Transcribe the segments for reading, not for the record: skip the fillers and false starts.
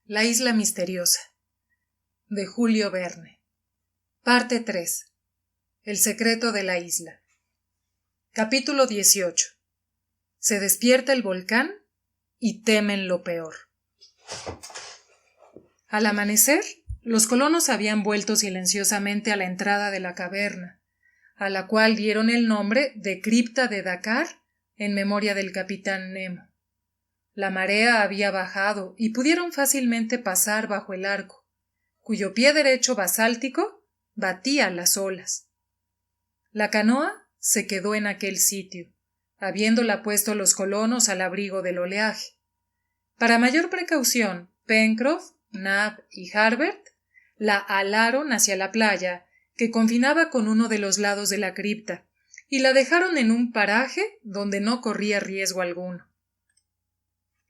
La isla misteriosa, de Julio Verne. Parte 3. El secreto de la isla. Capítulo 18. Se despierta el volcán y temen lo peor. Al amanecer, los colonos habían vuelto silenciosamente a la entrada de la caverna, a la cual dieron el nombre de Cripta de Dakar en memoria del capitán Nemo. La marea había bajado y pudieron fácilmente pasar bajo el arco, cuyo pie derecho basáltico batía las olas. La canoa se quedó en aquel sitio, habiéndola puesto los colonos al abrigo del oleaje. Para mayor precaución, Pencroff, Nab y Harbert la alaron hacia la playa, que confinaba con uno de los lados de la cripta, y la dejaron en un paraje donde no corría riesgo alguno.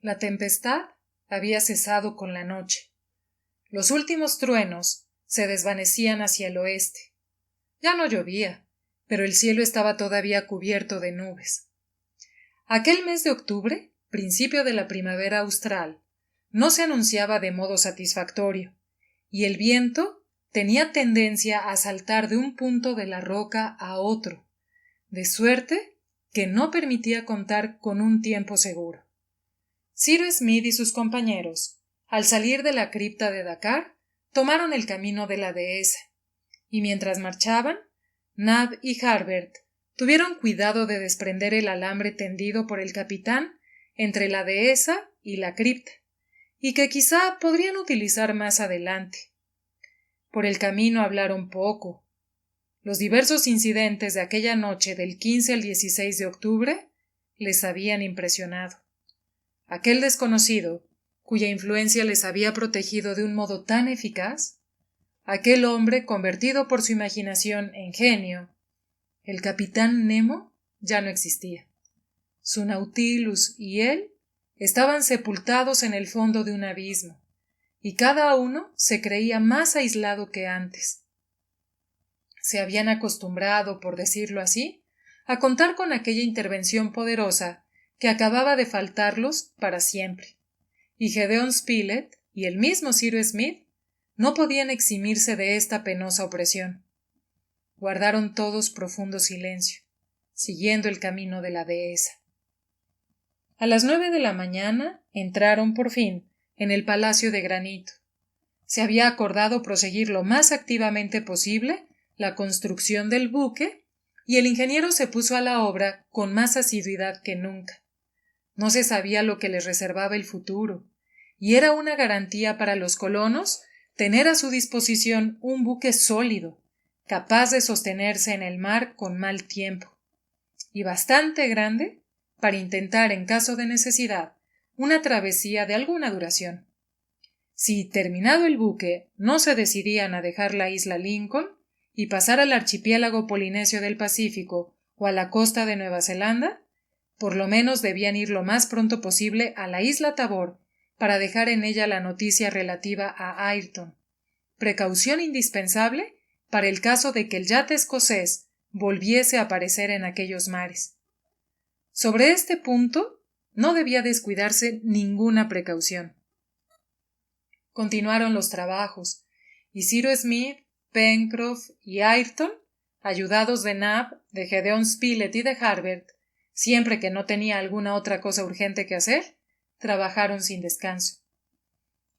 La tempestad había cesado con la noche. Los últimos truenos se desvanecían hacia el oeste. Ya no llovía, pero el cielo estaba todavía cubierto de nubes. Aquel mes de octubre, principio de la primavera austral, no se anunciaba de modo satisfactorio, y el viento tenía tendencia a saltar de un punto de la roca a otro, de suerte que no permitía contar con un tiempo seguro. Cyrus Smith y sus compañeros, al salir de la cripta de Dakar, tomaron el camino de la dehesa, y mientras marchaban, Nab y Harbert tuvieron cuidado de desprender el alambre tendido por el capitán entre la dehesa y la cripta, y que quizá podrían utilizar más adelante. Por el camino hablaron poco. Los diversos incidentes de aquella noche del 15 al 16 de octubre les habían impresionado. Aquel desconocido, cuya influencia les había protegido de un modo tan eficaz, aquel hombre convertido por su imaginación en genio, el capitán Nemo, ya no existía. Su Nautilus y él estaban sepultados en el fondo de un abismo, y cada uno se creía más aislado que antes. Se habían acostumbrado, por decirlo así, a contar con aquella intervención poderosa que acababa de faltarlos para siempre, y Gédéon Spilett y el mismo Cyrus Smith no podían eximirse de esta penosa opresión. Guardaron todos profundo silencio, siguiendo el camino de la dehesa. A las 9 de la mañana entraron por fin en el Palacio de Granito. Se había acordado proseguir lo más activamente posible la construcción del buque, y el ingeniero se puso a la obra con más asiduidad que nunca. No se sabía lo que les reservaba el futuro, y era una garantía para los colonos tener a su disposición un buque sólido, capaz de sostenerse en el mar con mal tiempo, y bastante grande para intentar, en caso de necesidad, una travesía de alguna duración. Si, terminado el buque, no se decidían a dejar la isla Lincoln y pasar al archipiélago polinesio del Pacífico o a la costa de Nueva Zelanda, por lo menos debían ir lo más pronto posible a la isla Tabor para dejar en ella la noticia relativa a Ayrton, precaución indispensable para el caso de que el yate escocés volviese a aparecer en aquellos mares. Sobre este punto no debía descuidarse ninguna precaución. Continuaron los trabajos, y Cyrus Smith, Pencroff y Ayrton, ayudados de Nab, de Gédéon Spilett y de Harbert, siempre que no tenía alguna otra cosa urgente que hacer, trabajaron sin descanso.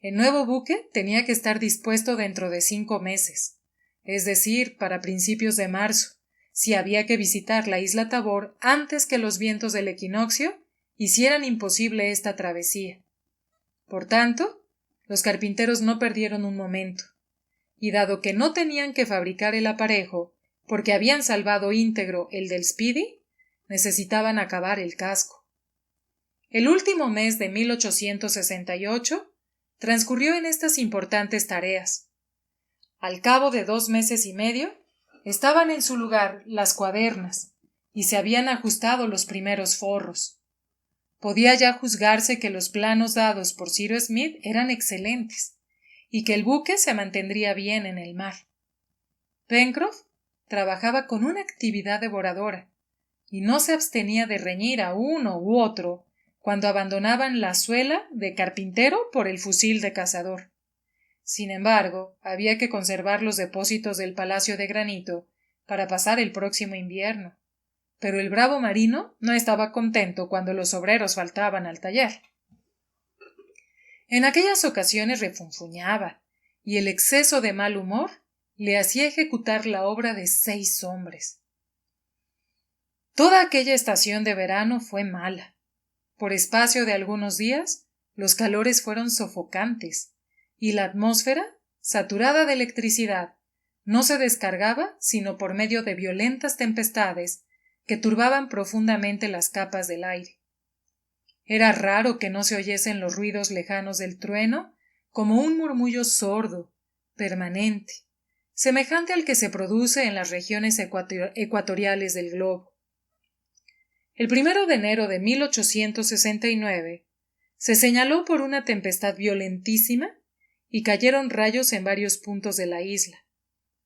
El nuevo buque tenía que estar dispuesto dentro de 5 meses, es decir, para principios de marzo, si había que visitar la isla Tabor antes que los vientos del equinoccio hicieran imposible esta travesía. Por tanto, los carpinteros no perdieron un momento, y dado que no tenían que fabricar el aparejo porque habían salvado íntegro el del Speedy, necesitaban acabar el casco. El último mes de 1868 transcurrió en estas importantes tareas. Al cabo de 2 meses y medio, estaban en su lugar las cuadernas y se habían ajustado los primeros forros. Podía ya juzgarse que los planos dados por Cyrus Smith eran excelentes y que el buque se mantendría bien en el mar. Pencroff trabajaba con una actividad devoradora y no se abstenía de reñir a uno u otro cuando abandonaban la suela de carpintero por el fusil de cazador. Sin embargo, había que conservar los depósitos del palacio de granito para pasar el próximo invierno. Pero el bravo marino no estaba contento cuando los obreros faltaban al taller. En aquellas ocasiones refunfuñaba, y el exceso de mal humor le hacía ejecutar la obra de 6 hombres. Toda aquella estación de verano fue mala. Por espacio de algunos días, los calores fueron sofocantes, y la atmósfera, saturada de electricidad, no se descargaba sino por medio de violentas tempestades que turbaban profundamente las capas del aire. Era raro que no se oyesen los ruidos lejanos del trueno, como un murmullo sordo, permanente, semejante al que se produce en las regiones ecuatoriales del globo. El 1 de enero de 1869 se señaló por una tempestad violentísima y cayeron rayos en varios puntos de la isla,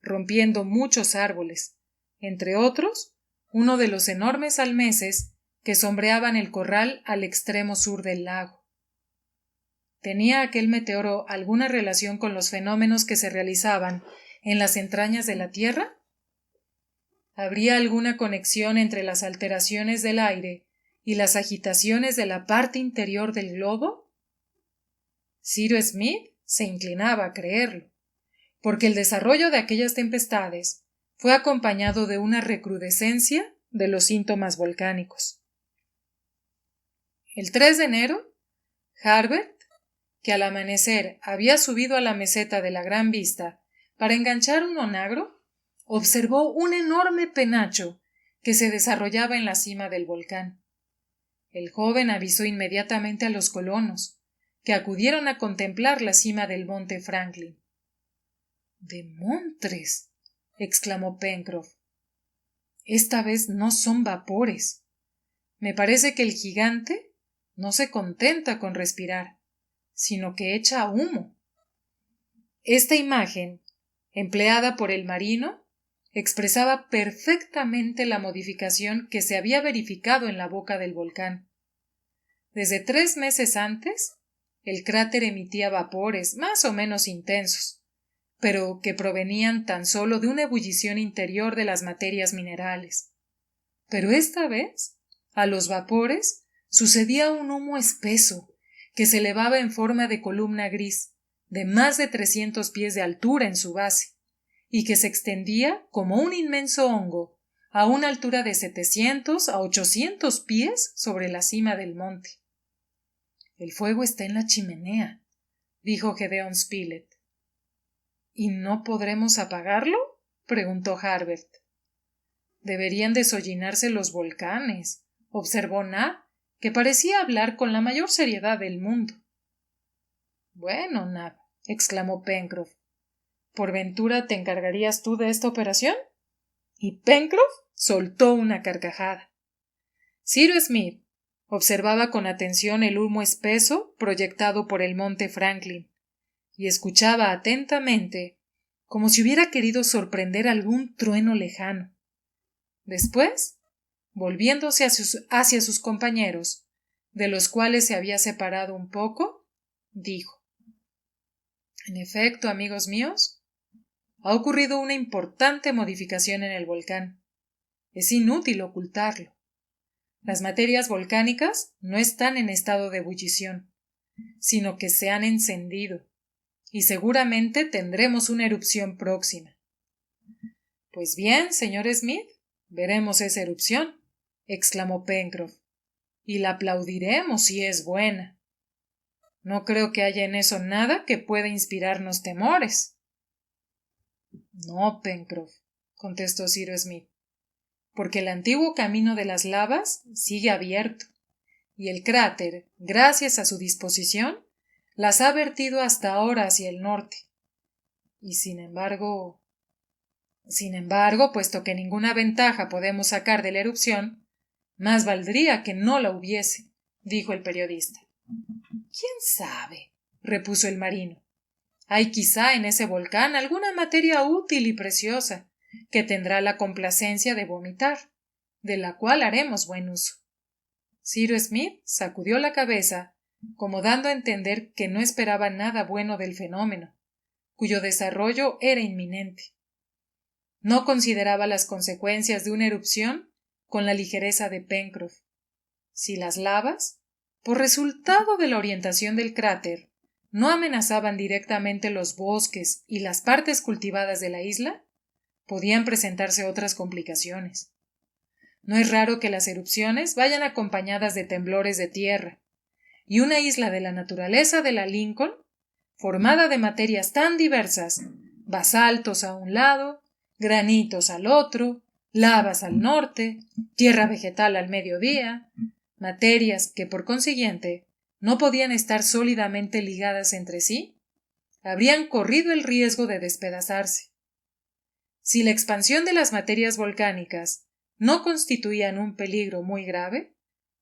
rompiendo muchos árboles, entre otros uno de los enormes almeses que sombreaban el corral al extremo sur del lago. ¿Tenía aquel meteoro alguna relación con los fenómenos que se realizaban en las entrañas de la Tierra? ¿Habría alguna conexión entre las alteraciones del aire y las agitaciones de la parte interior del globo? Cyrus Smith se inclinaba a creerlo, porque el desarrollo de aquellas tempestades fue acompañado de una recrudescencia de los síntomas volcánicos. El 3 de enero, Harbert, que al amanecer había subido a la meseta de la Gran Vista para enganchar un onagro, observó un enorme penacho que se desarrollaba en la cima del volcán. El joven avisó inmediatamente a los colonos, que acudieron a contemplar la cima del monte Franklin. —¡Demontres! —exclamó Pencroff. Esta vez no son vapores. Me parece que el gigante no se contenta con respirar, sino que echa humo. Esta imagen, empleada por el marino, expresaba perfectamente la modificación que se había verificado en la boca del volcán. Desde 3 meses antes, el cráter emitía vapores más o menos intensos, pero que provenían tan solo de una ebullición interior de las materias minerales. Pero esta vez, a los vapores sucedía un humo espeso, que se elevaba en forma de columna gris, de más de 300 pies de altura en su base, y que se extendía como un inmenso hongo a una altura de 700 a 800 pies sobre la cima del monte. —El fuego está en la chimenea —dijo Gédéon Spilett. —¿Y no podremos apagarlo? —preguntó Harbert. —Deberían deshollinarse los volcanes —observó Nab, que parecía hablar con la mayor seriedad del mundo. —Bueno, Nab —exclamó Pencroff—, ¿por ventura te encargarías tú de esta operación? Y Pencroff soltó una carcajada. Cyrus Smith observaba con atención el humo espeso proyectado por el monte Franklin y escuchaba atentamente como si hubiera querido sorprender algún trueno lejano. Después, volviéndose hacia sus compañeros, de los cuales se había separado un poco, dijo: En efecto, amigos míos, ha ocurrido una importante modificación en el volcán. Es inútil ocultarlo. Las materias volcánicas no están en estado de ebullición, sino que se han encendido, y seguramente tendremos una erupción próxima. Pues bien, señor Smith, veremos esa erupción, exclamó Pencroff, y la aplaudiremos si es buena. No creo que haya en eso nada que pueda inspirarnos temores. No, Pencroff, contestó Cyrus Smith, porque el antiguo camino de las lavas sigue abierto, y el cráter, gracias a su disposición, las ha vertido hasta ahora hacia el norte. Y sin embargo, puesto que ninguna ventaja podemos sacar de la erupción, más valdría que no la hubiese, dijo el periodista. ¿Quién sabe?, repuso el marino. Hay quizá en ese volcán alguna materia útil y preciosa que tendrá la complacencia de vomitar, de la cual haremos buen uso. Cyrus Smith sacudió la cabeza, como dando a entender que no esperaba nada bueno del fenómeno, cuyo desarrollo era inminente. No consideraba las consecuencias de una erupción con la ligereza de Pencroff. Si las lavas, por resultado de la orientación del cráter, no amenazaban directamente los bosques y las partes cultivadas de la isla, podían presentarse otras complicaciones. No es raro que las erupciones vayan acompañadas de temblores de tierra, y una isla de la naturaleza de la Lincoln, formada de materias tan diversas, basaltos a un lado, granitos al otro, lavas al norte, tierra vegetal al mediodía, materias que por consiguiente no podían estar sólidamente ligadas entre sí, habrían corrido el riesgo de despedazarse. Si la expansión de las materias volcánicas no constituían un peligro muy grave,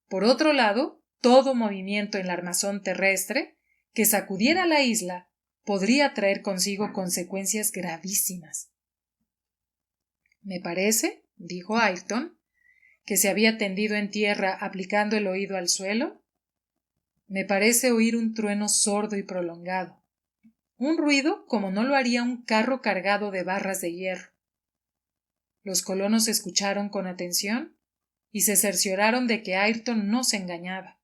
por otro lado, todo movimiento en la armazón terrestre que sacudiera la isla podría traer consigo consecuencias gravísimas. Me parece, dijo Ayrton, que se había tendido en tierra aplicando el oído al suelo. Me parece oír un trueno sordo y prolongado, un ruido como no lo haría un carro cargado de barras de hierro. Los colonos escucharon con atención y se cercioraron de que Ayrton no se engañaba.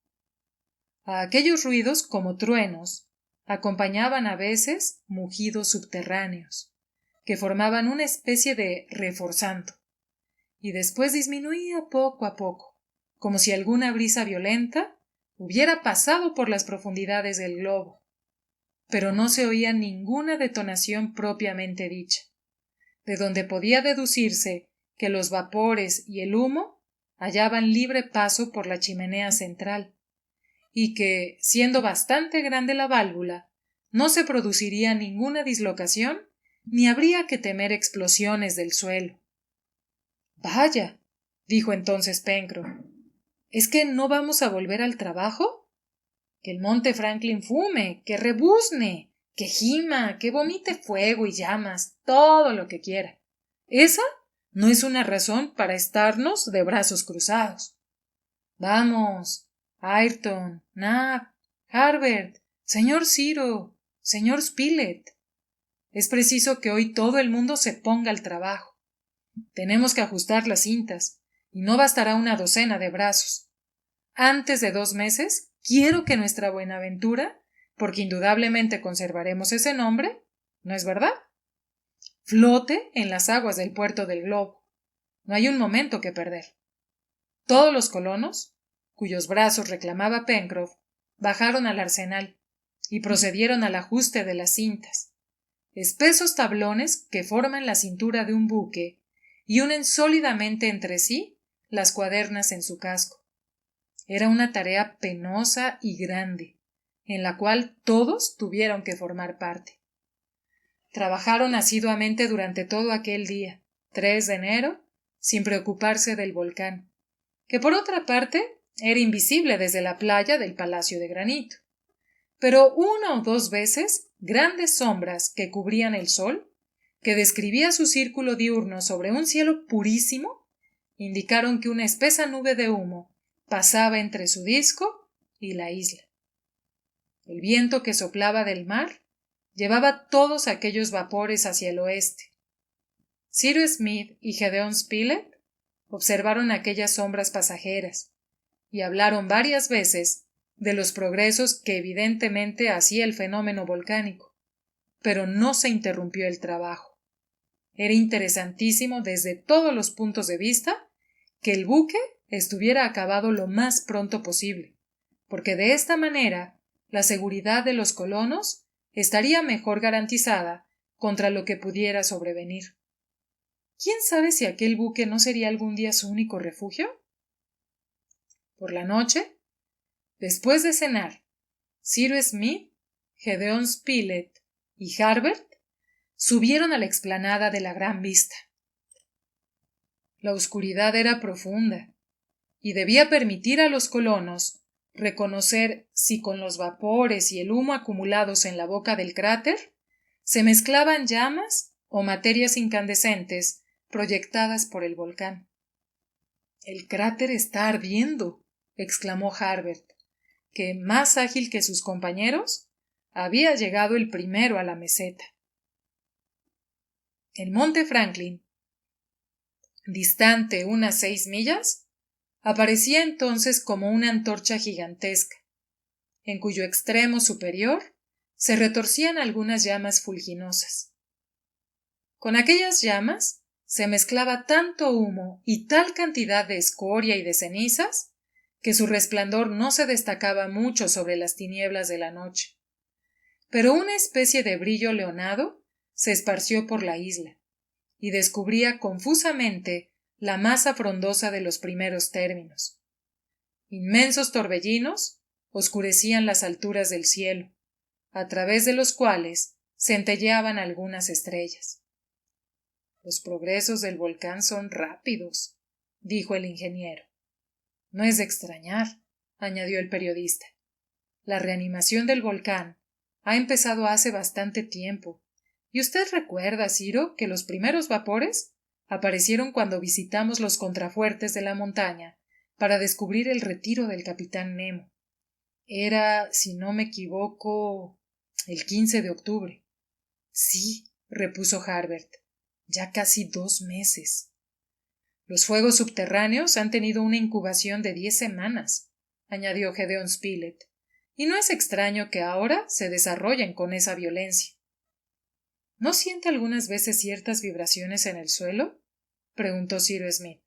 A aquellos ruidos, como truenos, acompañaban a veces mugidos subterráneos, que formaban una especie de reforzando, y después disminuía poco a poco, como si alguna brisa violenta hubiera pasado por las profundidades del globo, pero no se oía ninguna detonación propiamente dicha, de donde podía deducirse que los vapores y el humo hallaban libre paso por la chimenea central, y que, siendo bastante grande la válvula, no se produciría ninguna dislocación ni habría que temer explosiones del suelo. Vaya, dijo entonces Pencroff, ¿es que no vamos a volver al trabajo? Que el monte Franklin fume, que rebuzne, que gima, que vomite fuego y llamas, todo lo que quiera. Esa no es una razón para estarnos de brazos cruzados. Vamos, Ayrton, Nab, Harbert, señor Ciro, señor Spilett. Es preciso que hoy todo el mundo se ponga al trabajo. Tenemos que ajustar las cintas, y no bastará una docena de brazos. Antes de 2 meses, quiero que nuestra Buenaventura, porque indudablemente conservaremos ese nombre, ¿no es verdad?, flote en las aguas del puerto del globo. No hay un momento que perder. Todos los colonos, cuyos brazos reclamaba Pencroff, bajaron al arsenal y procedieron al ajuste de las cintas, espesos tablones que forman la cintura de un buque y unen sólidamente entre sí las cuadernas en su casco. Era una tarea penosa y grande, en la cual todos tuvieron que formar parte. Trabajaron asiduamente durante todo aquel día, 3 de enero, sin preocuparse del volcán, que por otra parte era invisible desde la playa del Palacio de Granito. Pero 1 o 2 veces grandes sombras que cubrían el sol, que describía su círculo diurno sobre un cielo purísimo, indicaron que una espesa nube de humo pasaba entre su disco y la isla. El viento que soplaba del mar llevaba todos aquellos vapores hacia el oeste. Cyrus Smith y Gédéon Spilett observaron aquellas sombras pasajeras y hablaron varias veces de los progresos que evidentemente hacía el fenómeno volcánico, pero no se interrumpió el trabajo. Era interesantísimo desde todos los puntos de vista que el buque estuviera acabado lo más pronto posible, porque de esta manera la seguridad de los colonos estaría mejor garantizada contra lo que pudiera sobrevenir. ¿Quién sabe si aquel buque no sería algún día su único refugio? Por la noche, después de cenar, Cyrus Smith, Gédéon Spilett y Harbert subieron a la explanada de la Gran Vista. La oscuridad era profunda y debía permitir a los colonos reconocer si con los vapores y el humo acumulados en la boca del cráter se mezclaban llamas o materias incandescentes proyectadas por el volcán. El cráter está ardiendo, exclamó Harbert, que, más ágil que sus compañeros, había llegado el primero a la meseta. El monte Franklin, distante unas 6 millas, aparecía entonces como una antorcha gigantesca, en cuyo extremo superior se retorcían algunas llamas fulginosas. Con aquellas llamas se mezclaba tanto humo y tal cantidad de escoria y de cenizas que su resplandor no se destacaba mucho sobre las tinieblas de la noche. Pero una especie de brillo leonado se esparció por la isla y descubría confusamente la masa frondosa de los primeros términos. Inmensos torbellinos oscurecían las alturas del cielo, a través de los cuales centelleaban algunas estrellas. Los progresos del volcán son rápidos, dijo el ingeniero. No es de extrañar, añadió el periodista. La reanimación del volcán ha empezado hace bastante tiempo. ¿Y usted recuerda, Ciro, que los primeros vapores aparecieron cuando visitamos los contrafuertes de la montaña para descubrir el retiro del capitán Nemo? Era, si no me equivoco, el 15 de octubre. Sí, repuso Harbert, ya casi 2 meses. Los fuegos subterráneos han tenido una incubación de 10 semanas, añadió Gedeón Spilett, y no es extraño que ahora se desarrollen con esa violencia. ¿No siente algunas veces ciertas vibraciones en el suelo? Preguntó Cyrus Smith.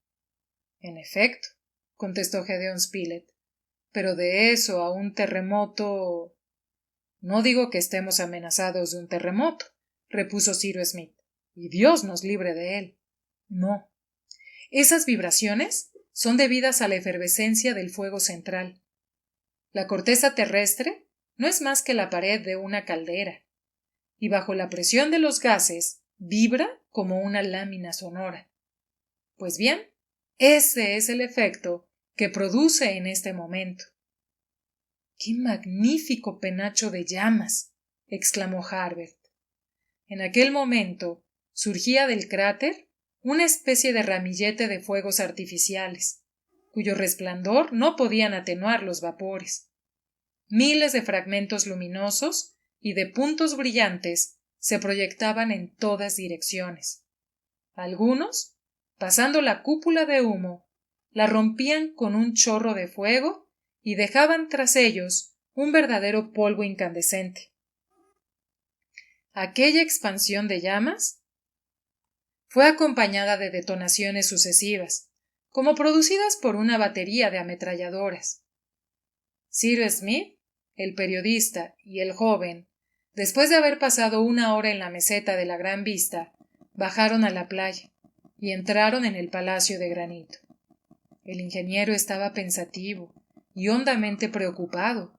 En efecto, contestó Gedeón Spilett, pero de eso a un terremoto. No digo que estemos amenazados de un terremoto, repuso Cyrus Smith, y Dios nos libre de él. No. Esas vibraciones son debidas a la efervescencia del fuego central. La corteza terrestre no es más que la pared de una caldera, y bajo la presión de los gases vibra como una lámina sonora. Pues bien, ese es el efecto que produce en este momento. ¡Qué magnífico penacho de llamas! Exclamó Harbert. En aquel momento surgía del cráter una especie de ramillete de fuegos artificiales, cuyo resplandor no podían atenuar los vapores. Miles de fragmentos luminosos y de puntos brillantes se proyectaban en todas direcciones. Algunos, pasando la cúpula de humo, la rompían con un chorro de fuego y dejaban tras ellos un verdadero polvo incandescente. Aquella expansión de llamas fue acompañada de detonaciones sucesivas, como producidas por una batería de ametralladoras. Cyrus Smith, el periodista y el joven, después de haber pasado 1 hora en la meseta de la Gran Vista, bajaron a la playa y entraron en el Palacio de Granito. El ingeniero estaba pensativo y hondamente preocupado,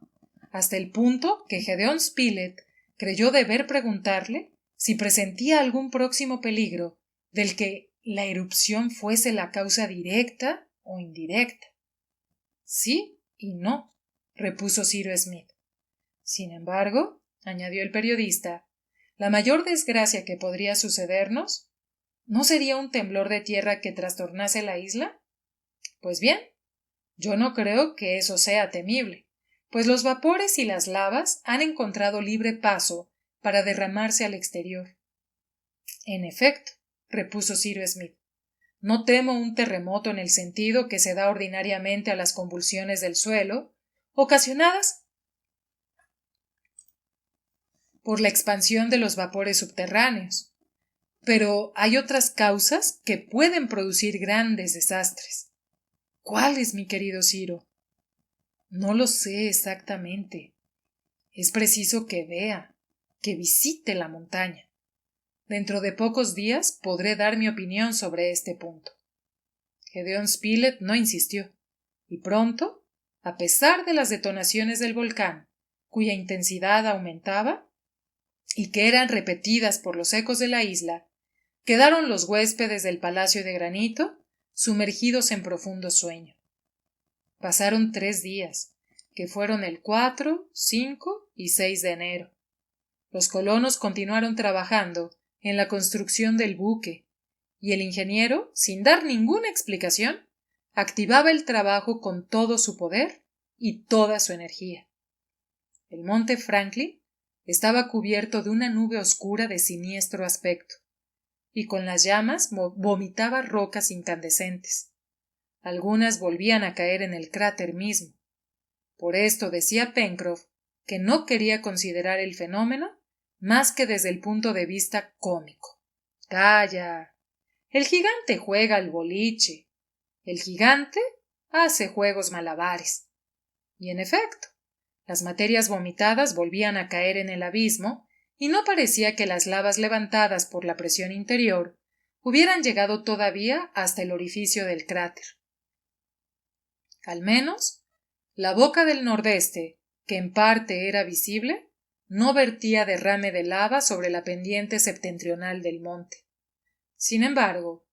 hasta el punto que Gedeón Spilett creyó deber preguntarle si presentía algún próximo peligro del que la erupción fuese la causa directa o indirecta. Sí y no, repuso Cyrus Smith. Sin embargo, añadió el periodista, la mayor desgracia que podría sucedernos ¿no sería un temblor de tierra que trastornase la isla? Pues bien, yo no creo que eso sea temible, pues los vapores y las lavas han encontrado libre paso para derramarse al exterior. En efecto, repuso Cyrus Smith, no temo un terremoto en el sentido que se da ordinariamente a las convulsiones del suelo, ocasionadas por la expansión de los vapores subterráneos. Pero hay otras causas que pueden producir grandes desastres. ¿Cuáles, mi querido Ciro? No lo sé exactamente. Es preciso que vea, que visite la montaña. Dentro de pocos días podré dar mi opinión sobre este punto. Gedeón Spilett no insistió, y pronto, a pesar de las detonaciones del volcán, cuya intensidad aumentaba, y que eran repetidas por los ecos de la isla, quedaron los huéspedes del Palacio de Granito sumergidos en profundo sueño. Pasaron 3 días, que fueron el 4, 5 y 6 de enero. Los colonos continuaron trabajando en la construcción del buque, y el ingeniero, sin dar ninguna explicación, activaba el trabajo con todo su poder y toda su energía. El monte Franklin estaba cubierto de una nube oscura de siniestro aspecto, y con las llamas vomitaba rocas incandescentes. Algunas volvían a caer en el cráter mismo. Por esto decía Pencroff que no quería considerar el fenómeno más que desde el punto de vista cómico. Calla. El gigante juega al boliche. El gigante hace juegos malabares. Y en efecto, las materias vomitadas volvían a caer en el abismo y no parecía que las lavas levantadas por la presión interior hubieran llegado todavía hasta el orificio del cráter. Al menos, la boca del nordeste, que en parte era visible, no vertía derrame de lava sobre la pendiente septentrional del monte. Sin embargo,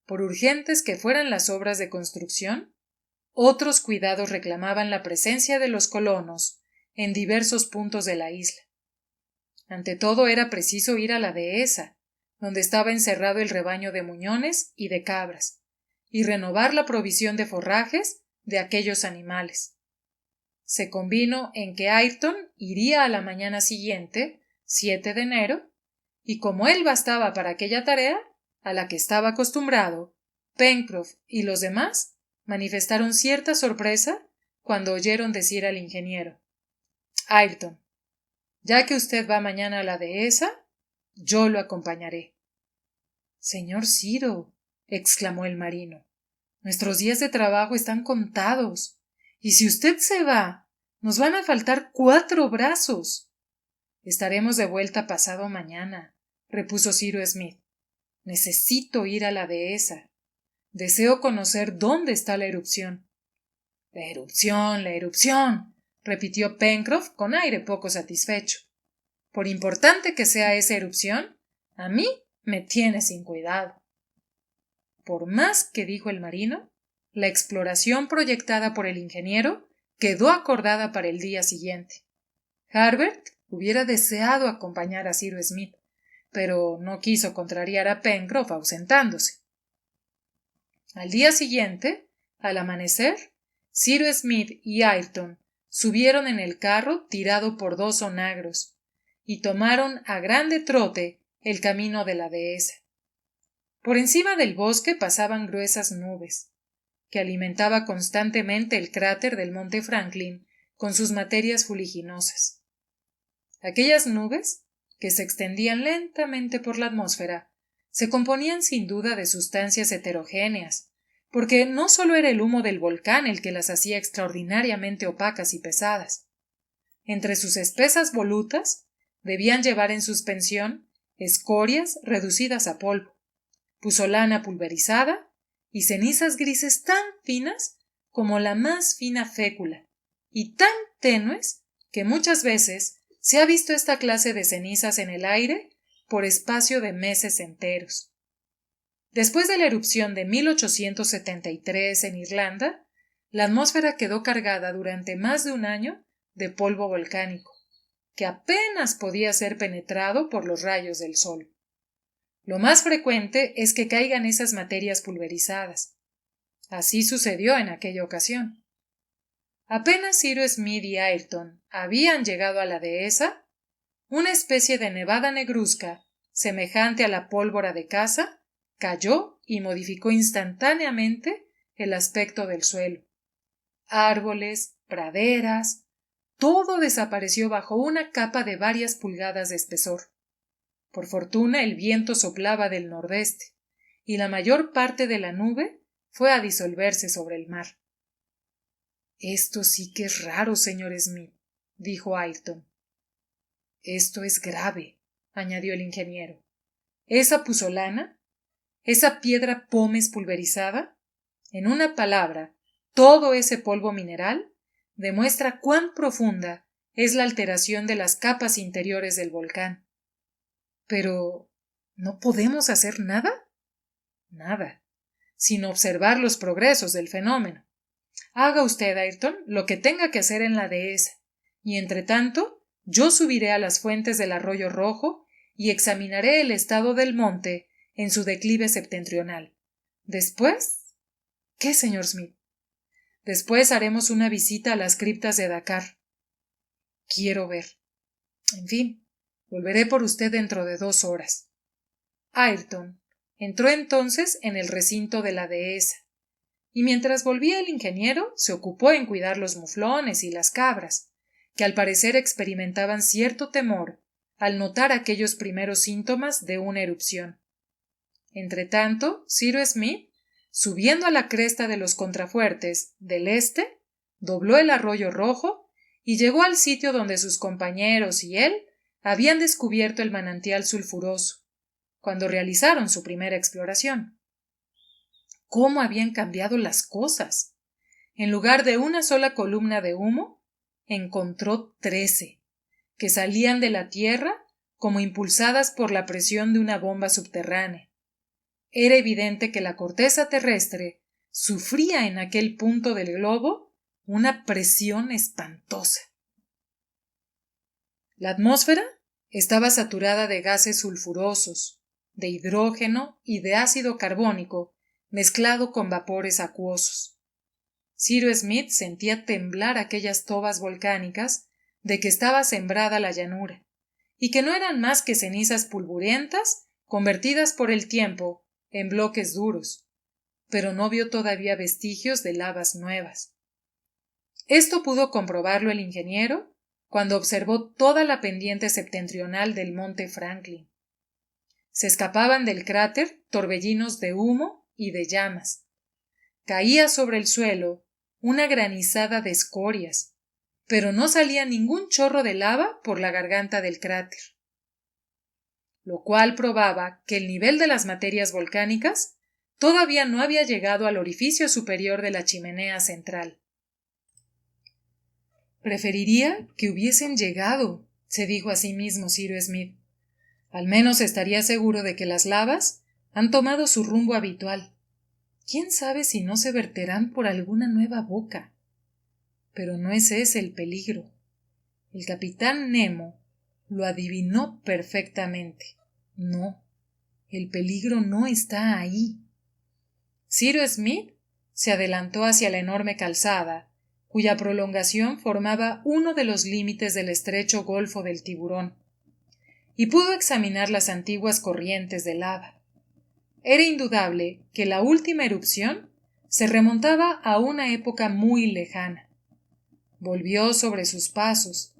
por urgentes que fueran las obras de construcción, otros cuidados reclamaban la presencia de los colonos en diversos puntos de la isla. Ante todo era preciso ir a la dehesa, donde estaba encerrado el rebaño de muñones y de cabras, y renovar la provisión de forrajes de aquellos animales. Se convino en que Ayrton iría a la mañana siguiente, 7 de enero, y como él bastaba para aquella tarea, a la que estaba acostumbrado, Pencroff y los demás manifestaron cierta sorpresa cuando oyeron decir al ingeniero: Ayrton, ya que usted va mañana a la dehesa, yo lo acompañaré. Señor Ciro, exclamó el marino, nuestros días de trabajo están contados, y si usted se va, nos van a faltar 4 brazos. Estaremos de vuelta pasado mañana, repuso Cyrus Smith. Necesito ir a la dehesa. Deseo conocer dónde está la erupción. La erupción, repitió Pencroff con aire poco satisfecho. Por importante que sea esa erupción, a mí me tiene sin cuidado. Por más que dijo el marino, la exploración proyectada por el ingeniero quedó acordada para el día siguiente. Harbert hubiera deseado acompañar a Cyrus Smith, pero no quiso contrariar a Pencroff ausentándose. Al día siguiente, al amanecer, Cyrus Smith y Ayrton subieron en el carro tirado por 2 onagros y tomaron a grande trote el camino de la dehesa. Por encima del bosque pasaban gruesas nubes, que alimentaba constantemente el cráter del monte Franklin con sus materias fuliginosas. Aquellas nubes, que se extendían lentamente por la atmósfera, se componían sin duda de sustancias heterogéneas, porque no solo era el humo del volcán el que las hacía extraordinariamente opacas y pesadas. Entre sus espesas volutas debían llevar en suspensión escorias reducidas a polvo, pusolana pulverizada y cenizas grises tan finas como la más fina fécula, y tan tenues que muchas veces se ha visto esta clase de cenizas en el aire por espacio de meses enteros. Después de la erupción de 1873 en Irlanda, la atmósfera quedó cargada durante más de un año de polvo volcánico, que apenas podía ser penetrado por los rayos del sol. Lo más frecuente es que caigan esas materias pulverizadas. Así sucedió en aquella ocasión. Apenas Cyrus Smith y Ayrton habían llegado a la dehesa, una especie de nevada negruzca, semejante a la pólvora de caza, cayó y modificó instantáneamente el aspecto del suelo. Árboles, praderas, todo desapareció bajo una capa de varias pulgadas de espesor. Por fortuna el viento soplaba del nordeste, y la mayor parte de la nube fue a disolverse sobre el mar. Esto sí que es raro, señor Smith, dijo Ayrton. Esto es grave, añadió el ingeniero. Esa pusolana, esa piedra pómez pulverizada, en una palabra, todo ese polvo mineral, demuestra cuán profunda es la alteración de las capas interiores del volcán. Pero ¿no podemos hacer nada? Nada, sino observar los progresos del fenómeno. Haga usted, Ayrton, lo que tenga que hacer en la dehesa, y entre tanto yo subiré a las fuentes del arroyo rojo y examinaré el estado del monte en su declive septentrional. Después, ¿qué, señor Smith? Después haremos una visita a las criptas de Dakar. Quiero ver. En fin, volveré por usted dentro de 2 horas. Ayrton entró entonces en el recinto de la dehesa, y mientras volvía el ingeniero se ocupó en cuidar los muflones y las cabras, que al parecer experimentaban cierto temor al notar aquellos primeros síntomas de una erupción. Entretanto, Cyrus Smith, subiendo a la cresta de los contrafuertes del este, dobló el arroyo rojo y llegó al sitio donde sus compañeros y él habían descubierto el manantial sulfuroso, cuando realizaron su primera exploración. ¿Cómo habían cambiado las cosas? En lugar de una sola columna de humo, encontró 13, que salían de la tierra como impulsadas por la presión de una bomba subterránea. Era evidente que la corteza terrestre sufría en aquel punto del globo una presión espantosa. La atmósfera estaba saturada de gases sulfurosos, de hidrógeno y de ácido carbónico mezclado con vapores acuosos. Cyrus Smith sentía temblar aquellas tobas volcánicas de que estaba sembrada la llanura, y que no eran más que cenizas pulvurientas convertidas por el tiempo en bloques duros, pero no vio todavía vestigios de lavas nuevas. Esto pudo comprobarlo el ingeniero cuando observó toda la pendiente septentrional del monte Franklin. Se escapaban del cráter torbellinos de humo y de llamas. Caía sobre el suelo una granizada de escorias, pero no salía ningún chorro de lava por la garganta del cráter, lo cual probaba que el nivel de las materias volcánicas todavía no había llegado al orificio superior de la chimenea central. Preferiría que hubiesen llegado, se dijo a sí mismo Cyrus Smith. Al menos estaría seguro de que las lavas han tomado su rumbo habitual. ¿Quién sabe si no se verterán por alguna nueva boca? Pero no es ese el peligro. El capitán Nemo lo adivinó perfectamente. No, el peligro no está ahí. Cyrus Smith se adelantó hacia la enorme calzada, cuya prolongación formaba uno de los límites del estrecho Golfo del Tiburón, y pudo examinar las antiguas corrientes de lava. Era indudable que la última erupción se remontaba a una época muy lejana. Volvió sobre sus pasos,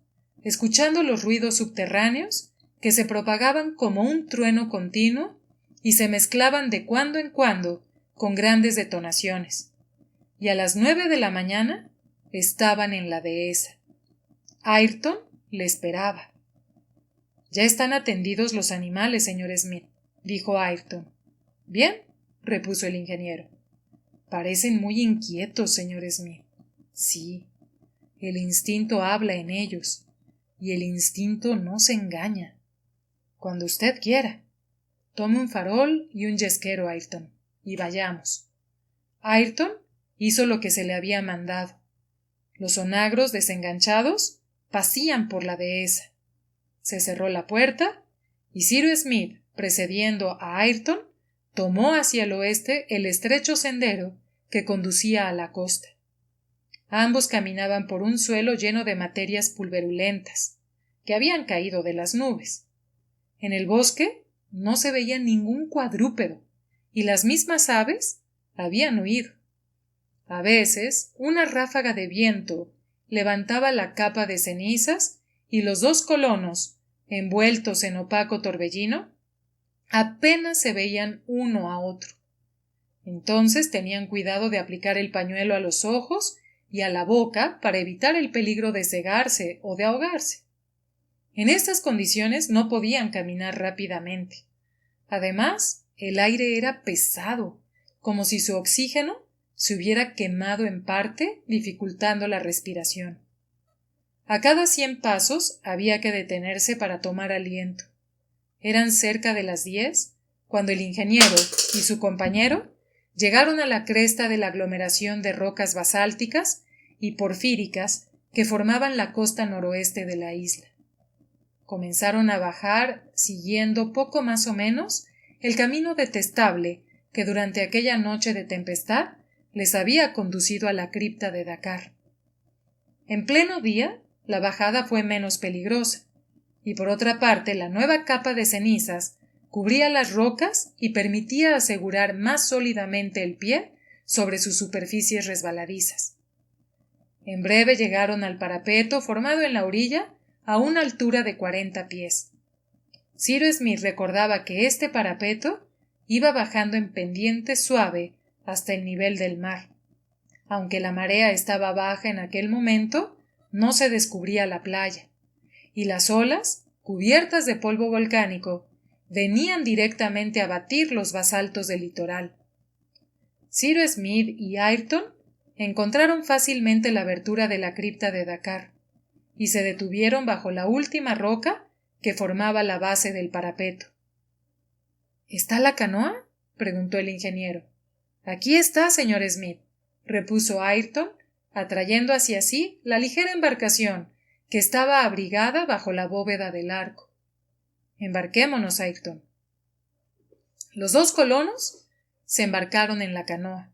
escuchando los ruidos subterráneos que se propagaban como un trueno continuo y se mezclaban de cuando en cuando con grandes detonaciones, y a las 9 de la mañana estaban en la dehesa. Ayrton le esperaba. Ya están atendidos los animales, señor Smith, dijo Ayrton. Bien, repuso el ingeniero. Parecen muy inquietos, señor Smith. Sí, el instinto habla en ellos, y el instinto no se engaña. Cuando usted quiera. Tome un farol y un yesquero, Ayrton, y vayamos. Ayrton hizo lo que se le había mandado. Los onagros desenganchados pasían por la dehesa. Se cerró la puerta y Cyrus Smith, precediendo a Ayrton, tomó hacia el oeste el estrecho sendero que conducía a la costa. Ambos caminaban por un suelo lleno de materias pulverulentas, que habían caído de las nubes. En el bosque no se veía ningún cuadrúpedo, y las mismas aves habían huido. A veces, una ráfaga de viento levantaba la capa de cenizas y los 2 colonos, envueltos en opaco torbellino, apenas se veían uno a otro. Entonces tenían cuidado de aplicar el pañuelo a los ojos y a la boca para evitar el peligro de cegarse o de ahogarse. En estas condiciones no podían caminar rápidamente. Además, el aire era pesado, como si su oxígeno se hubiera quemado en parte, dificultando la respiración. A cada 100 pasos había que detenerse para tomar aliento. Eran cerca de las 10 cuando el ingeniero y su compañero llegaron a la cresta de la aglomeración de rocas basálticas y porfíricas que formaban la costa noroeste de la isla. Comenzaron a bajar siguiendo poco más o menos el camino detestable que durante aquella noche de tempestad les había conducido a la cripta de Dakar. En pleno día, la bajada fue menos peligrosa, y por otra parte la nueva capa de cenizas cubría las rocas y permitía asegurar más sólidamente el pie sobre sus superficies resbaladizas. En breve llegaron al parapeto formado en la orilla a una altura de 40 pies. Cyrus Smith recordaba que este parapeto iba bajando en pendiente suave hasta el nivel del mar. Aunque la marea estaba baja en aquel momento, no se descubría la playa, y las olas, cubiertas de polvo volcánico, venían directamente a batir los basaltos del litoral. Cyrus Smith y Ayrton encontraron fácilmente la abertura de la cripta de Dakar y se detuvieron bajo la última roca que formaba la base del parapeto. ¿Está la canoa?, preguntó el ingeniero. Aquí está, señor Smith, repuso Ayrton, atrayendo hacia sí la ligera embarcación que estaba abrigada bajo la bóveda del arco. Embarquémonos, Ayrton. Los dos colonos se embarcaron en la canoa.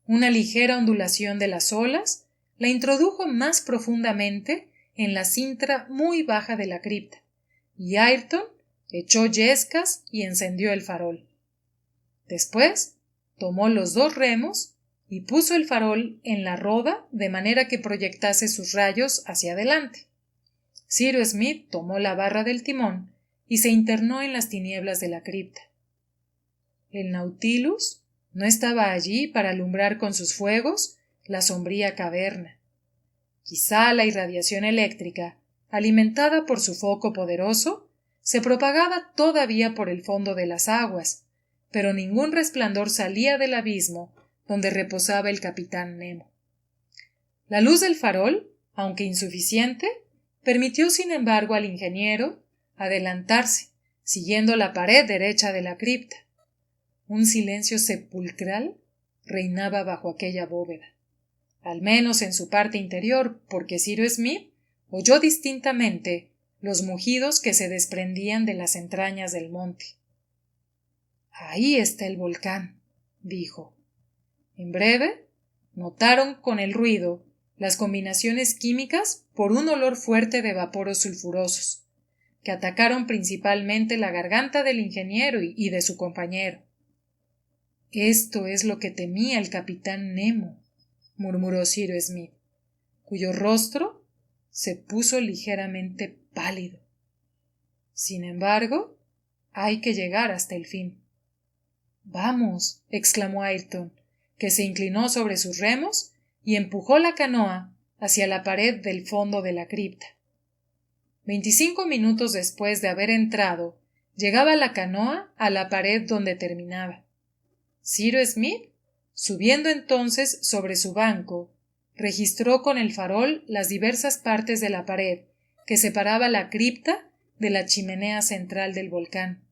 Una ligera ondulación de las olas la introdujo más profundamente en la cintra muy baja de la cripta, y Ayrton echó yescas y encendió el farol. Después tomó los dos remos y puso el farol en la roda de manera que proyectase sus rayos hacia adelante. Cyrus Smith tomó la barra del timón y se internó en las tinieblas de la cripta. El Nautilus no estaba allí para alumbrar con sus fuegos la sombría caverna. Quizá la irradiación eléctrica, alimentada por su foco poderoso, se propagaba todavía por el fondo de las aguas, pero ningún resplandor salía del abismo donde reposaba el capitán Nemo. La luz del farol, aunque insuficiente, permitió sin embargo al ingeniero adelantarse, siguiendo la pared derecha de la cripta. Un silencio sepulcral reinaba bajo aquella bóveda, al menos en su parte interior, porque Cyrus Smith oyó distintamente los mugidos que se desprendían de las entrañas del monte. Ahí está el volcán, dijo. En breve, notaron con el ruido las combinaciones químicas por un olor fuerte de vaporos sulfurosos, que atacaron principalmente la garganta del ingeniero y de su compañero. Esto es lo que temía el capitán Nemo, murmuró Cyrus Smith, cuyo rostro se puso ligeramente pálido. Sin embargo, hay que llegar hasta el fin. Vamos, exclamó Ayrton, que se inclinó sobre sus remos y empujó la canoa hacia la pared del fondo de la cripta. 25 minutos después de haber entrado, llegaba la canoa a la pared donde terminaba. Cyrus Smith, subiendo entonces sobre su banco, registró con el farol las diversas partes de la pared que separaba la cripta de la chimenea central del volcán.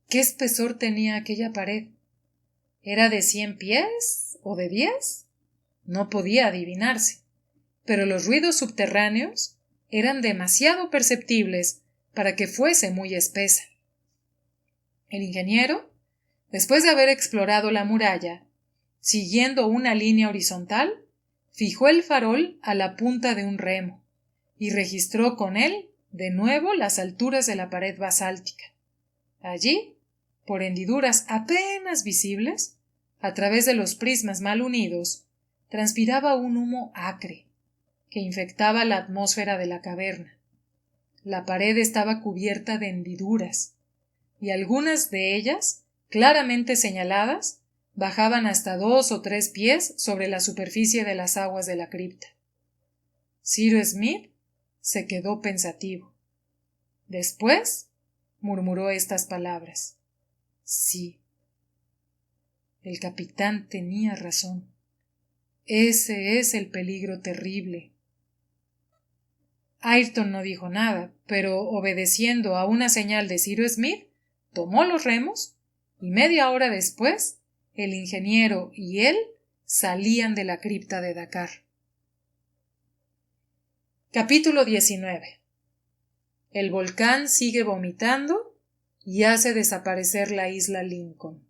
¿Qué espesor tenía aquella pared? ¿Era de 100 pies o de 10? No podía adivinarse, pero los ruidos subterráneos eran demasiado perceptibles para que fuese muy espesa. El ingeniero, después de haber explorado la muralla, siguiendo una línea horizontal, fijó el farol a la punta de un remo y registró con él de nuevo las alturas de la pared basáltica. Allí, por hendiduras apenas visibles, a través de los prismas mal unidos, transpiraba un humo acre que infectaba la atmósfera de la caverna. La pared estaba cubierta de hendiduras, y algunas de ellas, claramente señaladas, bajaban hasta 2 o 3 pies sobre la superficie de las aguas de la cripta. Cyrus Smith se quedó pensativo. Después murmuró estas palabras: sí, el capitán tenía razón. Ese es el peligro terrible. Ayrton no dijo nada, pero obedeciendo a una señal de Cyrus Smith, tomó los remos y media hora después el ingeniero y él salían de la cripta de Dakar. Capítulo 19. El volcán sigue vomitando y hace desaparecer la isla Lincoln.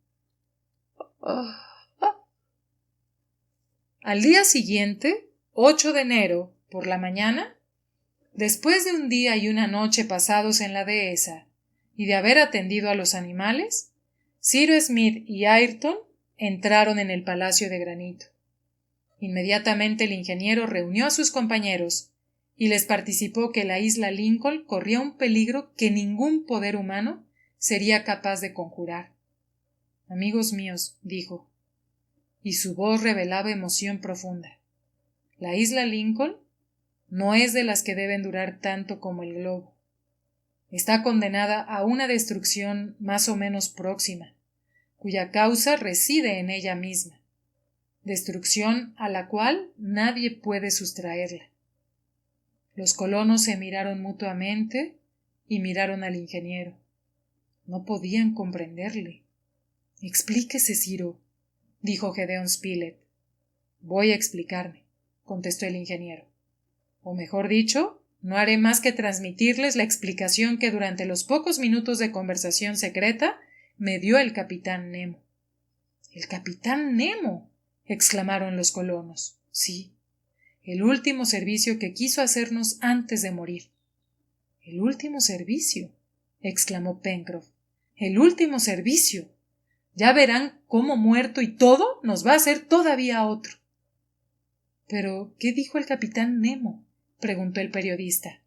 Al día siguiente, 8 de enero, por la mañana, después de un día y una noche pasados en la dehesa y de haber atendido a los animales, Cyrus Smith y Ayrton entraron en el Palacio de Granito. Inmediatamente el ingeniero reunió a sus compañeros y les participó que la isla Lincoln corría un peligro que ningún poder humano sería capaz de conjurar. Amigos míos, dijo, y su voz revelaba emoción profunda, la isla Lincoln no es de las que deben durar tanto como el globo. Está condenada a una destrucción más o menos próxima, cuya causa reside en ella misma, destrucción a la cual nadie puede sustraerla. Los colonos se miraron mutuamente y miraron al ingeniero. No podían comprenderle. Explíquese, Ciro, dijo Gedeón Spilett. Voy a explicarme, contestó el ingeniero. O mejor dicho, no haré más que transmitirles la explicación que durante los pocos minutos de conversación secreta me dio el capitán Nemo. ¿El capitán Nemo? Exclamaron los colonos. Sí, el último servicio que quiso hacernos antes de morir. ¿El último servicio? Exclamó Pencroff. ¡El último servicio! Ya verán cómo muerto y todo nos va a hacer todavía otro. ¿Pero qué dijo el capitán Nemo? Preguntó el periodista.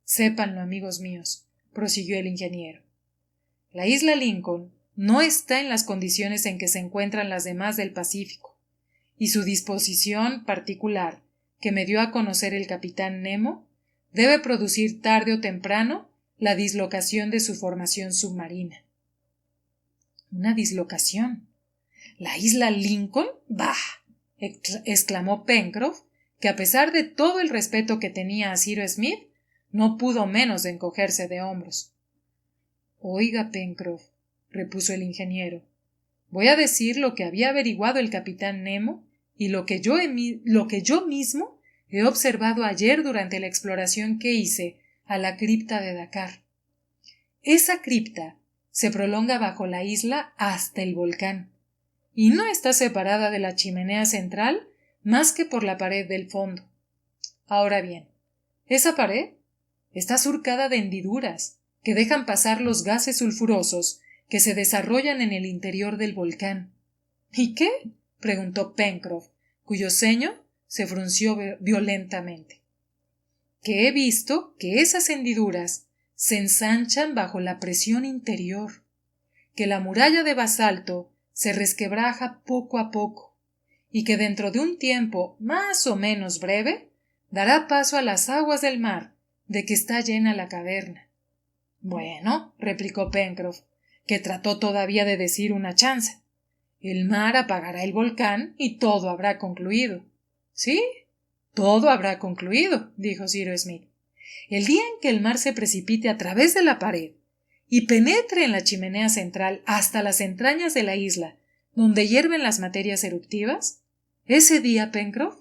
Sépanlo, amigos míos, prosiguió el ingeniero. La isla Lincoln no está en las condiciones en que se encuentran las demás del Pacífico, y su disposición particular, que me dio a conocer el capitán Nemo, debe producir tarde o temprano la dislocación de su formación submarina. ¿Una dislocación? ¿La isla Lincoln? ¡Bah! Exclamó Pencroff, que a pesar de todo el respeto que tenía a Cyrus Smith, no pudo menos de encogerse de hombros. Oiga, Pencroff, repuso el ingeniero, voy a decir lo que había averiguado el capitán Nemo y lo que yo mismo he observado ayer durante la exploración que hice a la cripta de Dakar. Esa cripta se prolonga bajo la isla hasta el volcán, y no está separada de la chimenea central más que por la pared del fondo. Ahora bien, esa pared está surcada de hendiduras que dejan pasar los gases sulfurosos que se desarrollan en el interior del volcán. ¿Y qué? Preguntó Pencroff, cuyo ceño se frunció violentamente. Que he visto que esas hendiduras se ensanchan bajo la presión interior, que la muralla de basalto se resquebraja poco a poco, y que dentro de un tiempo más o menos breve dará paso a las aguas del mar de que está llena la caverna. Bueno, replicó Pencroff, que trató todavía de decir una chanza. El mar apagará el volcán y todo habrá concluido. Sí, todo habrá concluido, dijo Cyrus Smith. El día en que el mar se precipite a través de la pared y penetre en la chimenea central hasta las entrañas de la isla, donde hierven las materias eruptivas, ese día, Pencroff,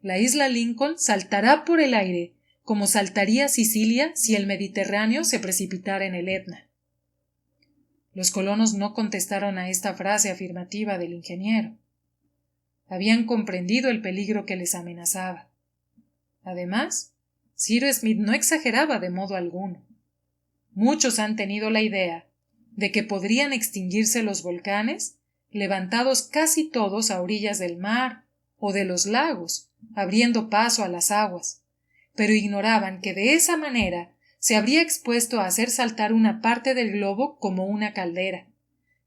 la isla Lincoln saltará por el aire como saltaría Sicilia si el Mediterráneo se precipitara en el Etna. Los colonos no contestaron a esta frase afirmativa del ingeniero. Habían comprendido el peligro que les amenazaba. Además, Cyrus Smith no exageraba de modo alguno. Muchos han tenido la idea de que podrían extinguirse los volcanes, levantados casi todos a orillas del mar o de los lagos, abriendo paso a las aguas, pero ignoraban que de esa manera se habría expuesto a hacer saltar una parte del globo como una caldera,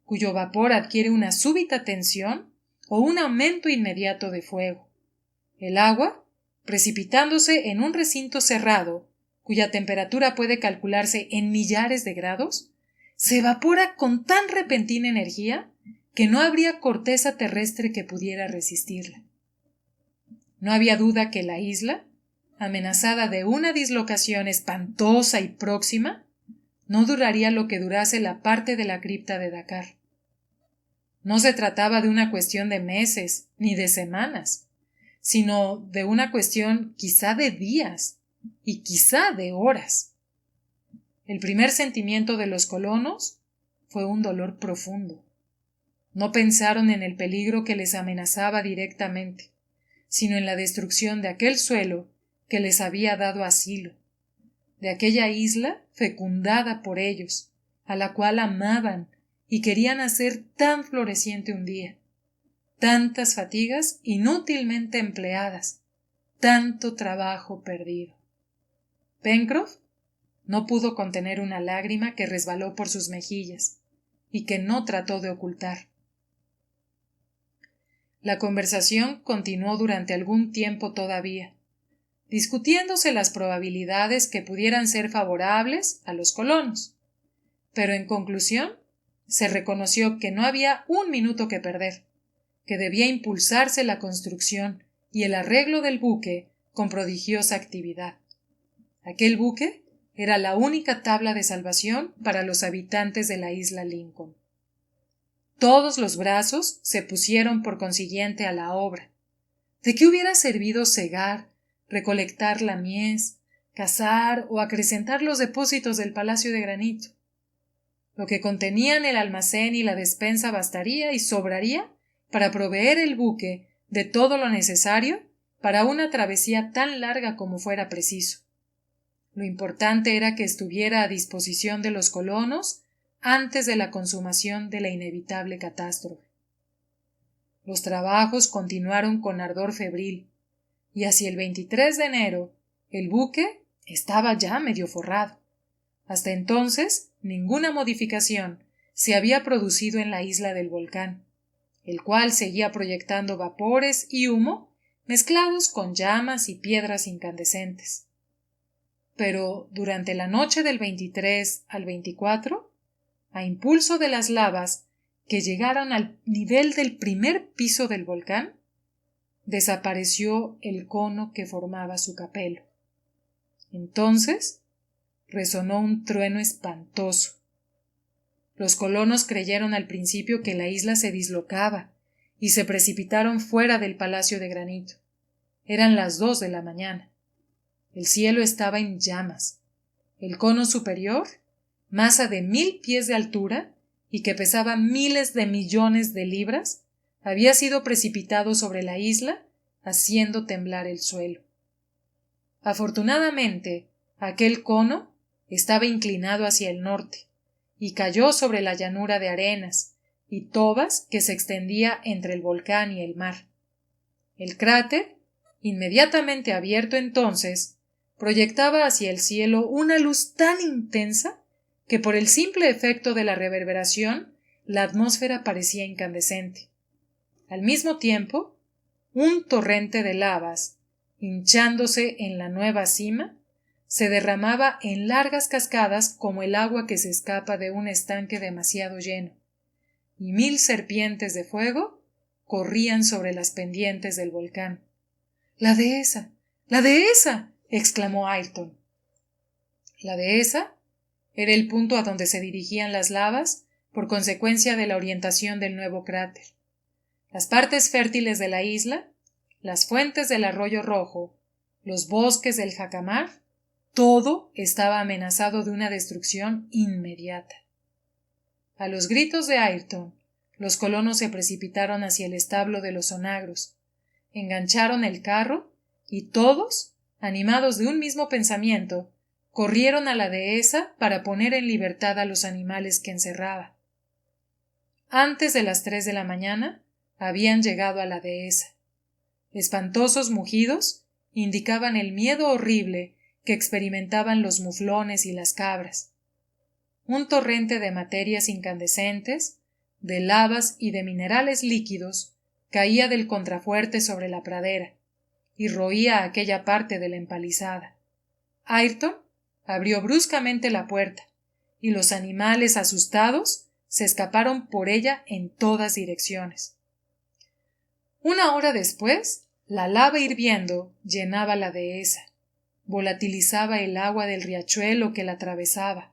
cuyo vapor adquiere una súbita tensión o un aumento inmediato de fuego. El agua, precipitándose en un recinto cerrado, cuya temperatura puede calcularse en millares de grados, se evapora con tan repentina energía que no habría corteza terrestre que pudiera resistirla. No había duda que la isla, amenazada de una dislocación espantosa y próxima, no duraría lo que durase la parte de la cripta de Dakar. No se trataba de una cuestión de meses ni de semanas, sino de una cuestión quizá de días y quizá de horas. El primer sentimiento de los colonos fue un dolor profundo. No pensaron en el peligro que les amenazaba directamente, sino en la destrucción de aquel suelo que les había dado asilo, de aquella isla fecundada por ellos, a la cual amaban y querían hacer tan floreciente un día. Tantas fatigas inútilmente empleadas, tanto trabajo perdido. Pencroff no pudo contener una lágrima que resbaló por sus mejillas y que no trató de ocultar. La conversación continuó durante algún tiempo todavía, discutiéndose las probabilidades que pudieran ser favorables a los colonos, pero en conclusión se reconoció que no había un minuto que perder, que debía impulsarse la construcción y el arreglo del buque con prodigiosa actividad. Aquel buque era la única tabla de salvación para los habitantes de la isla Lincoln. Todos los brazos se pusieron por consiguiente a la obra. ¿De qué hubiera servido segar, recolectar la mies, cazar o acrecentar los depósitos del Palacio de Granito? Lo que contenían el almacén y la despensa bastaría y sobraría para proveer el buque de todo lo necesario para una travesía tan larga como fuera preciso. Lo importante era que estuviera a disposición de los colonos antes de la consumación de la inevitable catástrofe. Los trabajos continuaron con ardor febril, y hacia el 23 de enero el buque estaba ya medio forrado. Hasta entonces ninguna modificación se había producido en la isla del volcán, el cual seguía proyectando vapores y humo mezclados con llamas y piedras incandescentes. Pero durante la noche del 23 al 24, a impulso de las lavas que llegaron al nivel del primer piso del volcán, desapareció el cono que formaba su capelo. Entonces resonó un trueno espantoso. Los colonos creyeron al principio que la isla se dislocaba y se precipitaron fuera del Palacio de Granito. Eran las 2 de la mañana. El cielo estaba en llamas. El cono superior, masa de 1000 pies de altura y que pesaba miles de millones de libras, había sido precipitado sobre la isla, haciendo temblar el suelo. Afortunadamente, aquel cono estaba inclinado hacia el norte y cayó sobre la llanura de arenas y tobas que se extendía entre el volcán y el mar. El cráter, inmediatamente abierto entonces, proyectaba hacia el cielo una luz tan intensa que por el simple efecto de la reverberación la atmósfera parecía incandescente. Al mismo tiempo, un torrente de lavas, hinchándose en la nueva cima, se derramaba en largas cascadas como el agua que se escapa de un estanque demasiado lleno, y 1000 serpientes de fuego corrían sobre las pendientes del volcán. ¡La dehesa! ¡La dehesa!, exclamó Ayrton. La dehesa era el punto a donde se dirigían las lavas por consecuencia de la orientación del nuevo cráter. Las partes fértiles de la isla, las fuentes del arroyo rojo, los bosques del jacamar, todo estaba amenazado de una destrucción inmediata. A los gritos de Ayrton, los colonos se precipitaron hacia el establo de los onagros, engancharon el carro y todos, animados de un mismo pensamiento, corrieron a la dehesa para poner en libertad a los animales que encerraba. Antes de las 3 de la mañana habían llegado a la dehesa. Espantosos mugidos indicaban el miedo horrible que experimentaban los muflones y las cabras. Un torrente de materias incandescentes, de lavas y de minerales líquidos caía del contrafuerte sobre la pradera y roía aquella parte de la empalizada. Ayrton abrió bruscamente la puerta y los animales asustados se escaparon por ella en todas direcciones. Una hora después, la lava hirviendo llenaba la dehesa, volatilizaba el agua del riachuelo que la atravesaba,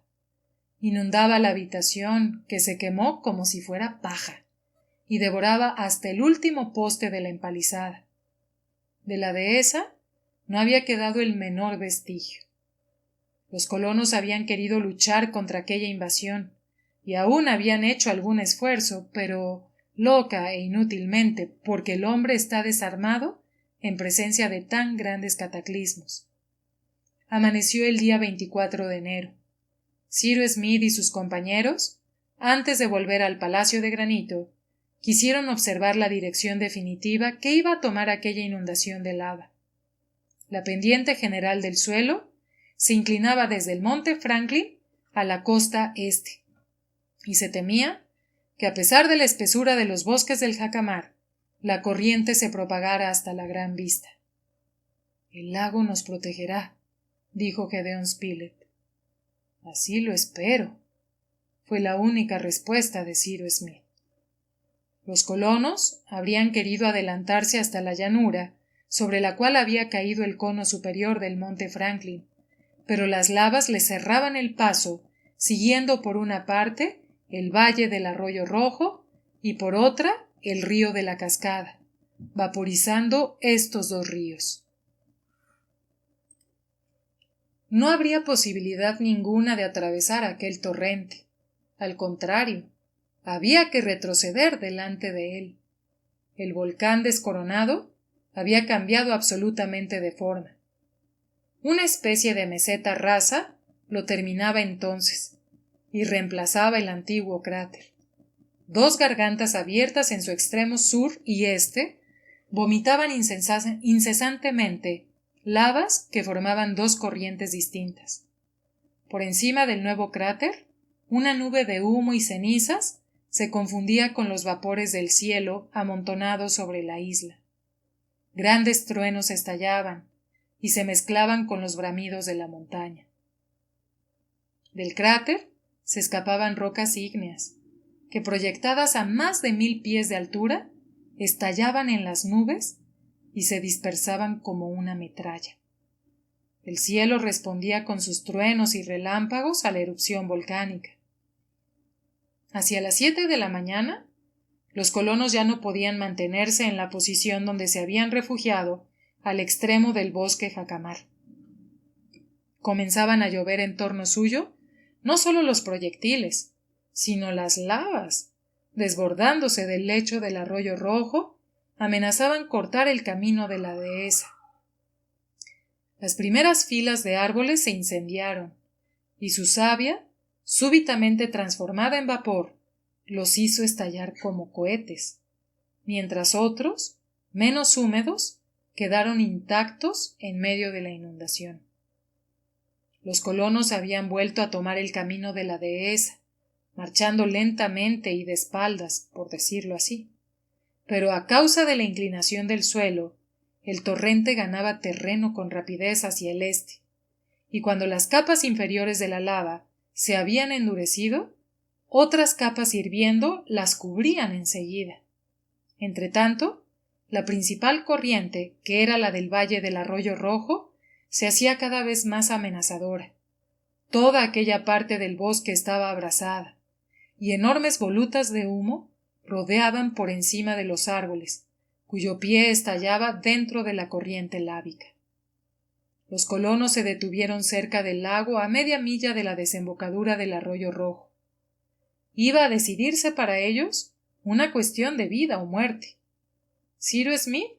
inundaba la habitación, que se quemó como si fuera paja, y devoraba hasta el último poste de la empalizada. De la dehesa no había quedado el menor vestigio. Los colonos habían querido luchar contra aquella invasión, y aún habían hecho algún esfuerzo, pero loca e inútilmente, porque el hombre está desarmado, en presencia de tan grandes cataclismos. Amaneció el día 24 de enero. Cyrus Smith y sus compañeros, antes de volver al Palacio de Granito, quisieron observar la dirección definitiva que iba a tomar aquella inundación de lava. La pendiente general del suelo se inclinaba desde el monte Franklin a la costa este, y se temía que, a pesar de la espesura de los bosques del jacamar, la corriente se propagara hasta la Gran Vista. «El lago nos protegerá», dijo Gedeón Spilett. «Así lo espero», fue la única respuesta de Cyrus Smith. Los colonos habrían querido adelantarse hasta la llanura sobre la cual había caído el cono superior del monte Franklin, pero las lavas les cerraban el paso, siguiendo por una parte el valle del Arroyo Rojo y por otra el río de la Cascada, vaporizando estos dos ríos. No habría posibilidad ninguna de atravesar aquel torrente. Al contrario, había que retroceder delante de él. El volcán descoronado había cambiado absolutamente de forma. Una especie de meseta rasa lo terminaba entonces y reemplazaba el antiguo cráter. Dos gargantas abiertas en su extremo sur y este vomitaban incesantemente lavas que formaban dos corrientes distintas. Por encima del nuevo cráter, una nube de humo y cenizas se confundía con los vapores del cielo amontonados sobre la isla. Grandes truenos estallaban y se mezclaban con los bramidos de la montaña. Del cráter se escapaban rocas ígneas, que proyectadas a más de 1000 pies de altura, estallaban en las nubes y se dispersaban como una metralla. El cielo respondía con sus truenos y relámpagos a la erupción volcánica. Hacia las 7 de la mañana, los colonos ya no podían mantenerse en la posición donde se habían refugiado al extremo del bosque jacamar. Comenzaban a llover en torno suyo no solo los proyectiles, sino las lavas, desbordándose del lecho del Arroyo Rojo, amenazaban cortar el camino de la dehesa. Las primeras filas de árboles se incendiaron, y su savia, súbitamente transformada en vapor, los hizo estallar como cohetes, mientras otros, menos húmedos, quedaron intactos en medio de la inundación. Los colonos habían vuelto a tomar el camino de la dehesa, marchando lentamente y de espaldas, por decirlo así. Pero a causa de la inclinación del suelo, el torrente ganaba terreno con rapidez hacia el este, y cuando las capas inferiores de la lava se habían endurecido, otras capas hirviendo las cubrían enseguida. Entretanto, la principal corriente, que era la del valle del Arroyo Rojo, se hacía cada vez más amenazadora. Toda aquella parte del bosque estaba abrasada, y enormes volutas de humo rodeaban por encima de los árboles, cuyo pie estallaba dentro de la corriente lábica. Los colonos se detuvieron cerca del lago a media milla de la desembocadura del Arroyo Rojo. Iba a decidirse para ellos una cuestión de vida o muerte. Cyrus Smith,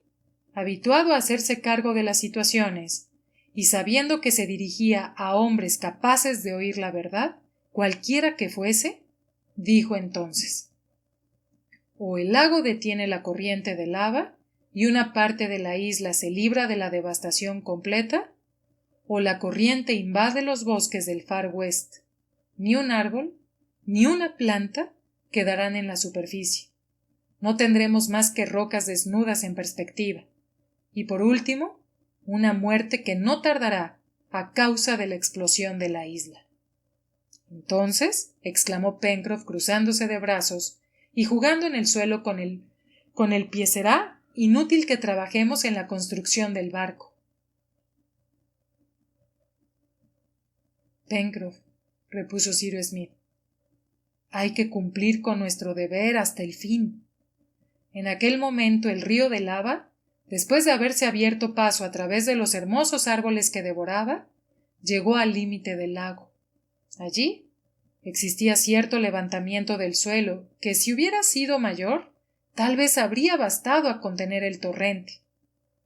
habituado a hacerse cargo de las situaciones, y sabiendo que se dirigía a hombres capaces de oír la verdad, cualquiera que fuese, dijo entonces: «O el lago detiene la corriente de lava y una parte de la isla se libra de la devastación completa, o la corriente invade los bosques del Far West. Ni un árbol, ni una planta quedarán en la superficie. No tendremos más que rocas desnudas en perspectiva. Y por último, una muerte que no tardará a causa de la explosión de la isla». «Entonces», exclamó Pencroff cruzándose de brazos y jugando en el suelo con el pie, «será inútil que trabajemos en la construcción del barco». «Pencroff», repuso Cyrus Smith, «hay que cumplir con nuestro deber hasta el fin». En aquel momento el río de lava, después de haberse abierto paso a través de los hermosos árboles que devoraba, llegó al límite del lago. Allí existía cierto levantamiento del suelo que, si hubiera sido mayor, tal vez habría bastado a contener el torrente.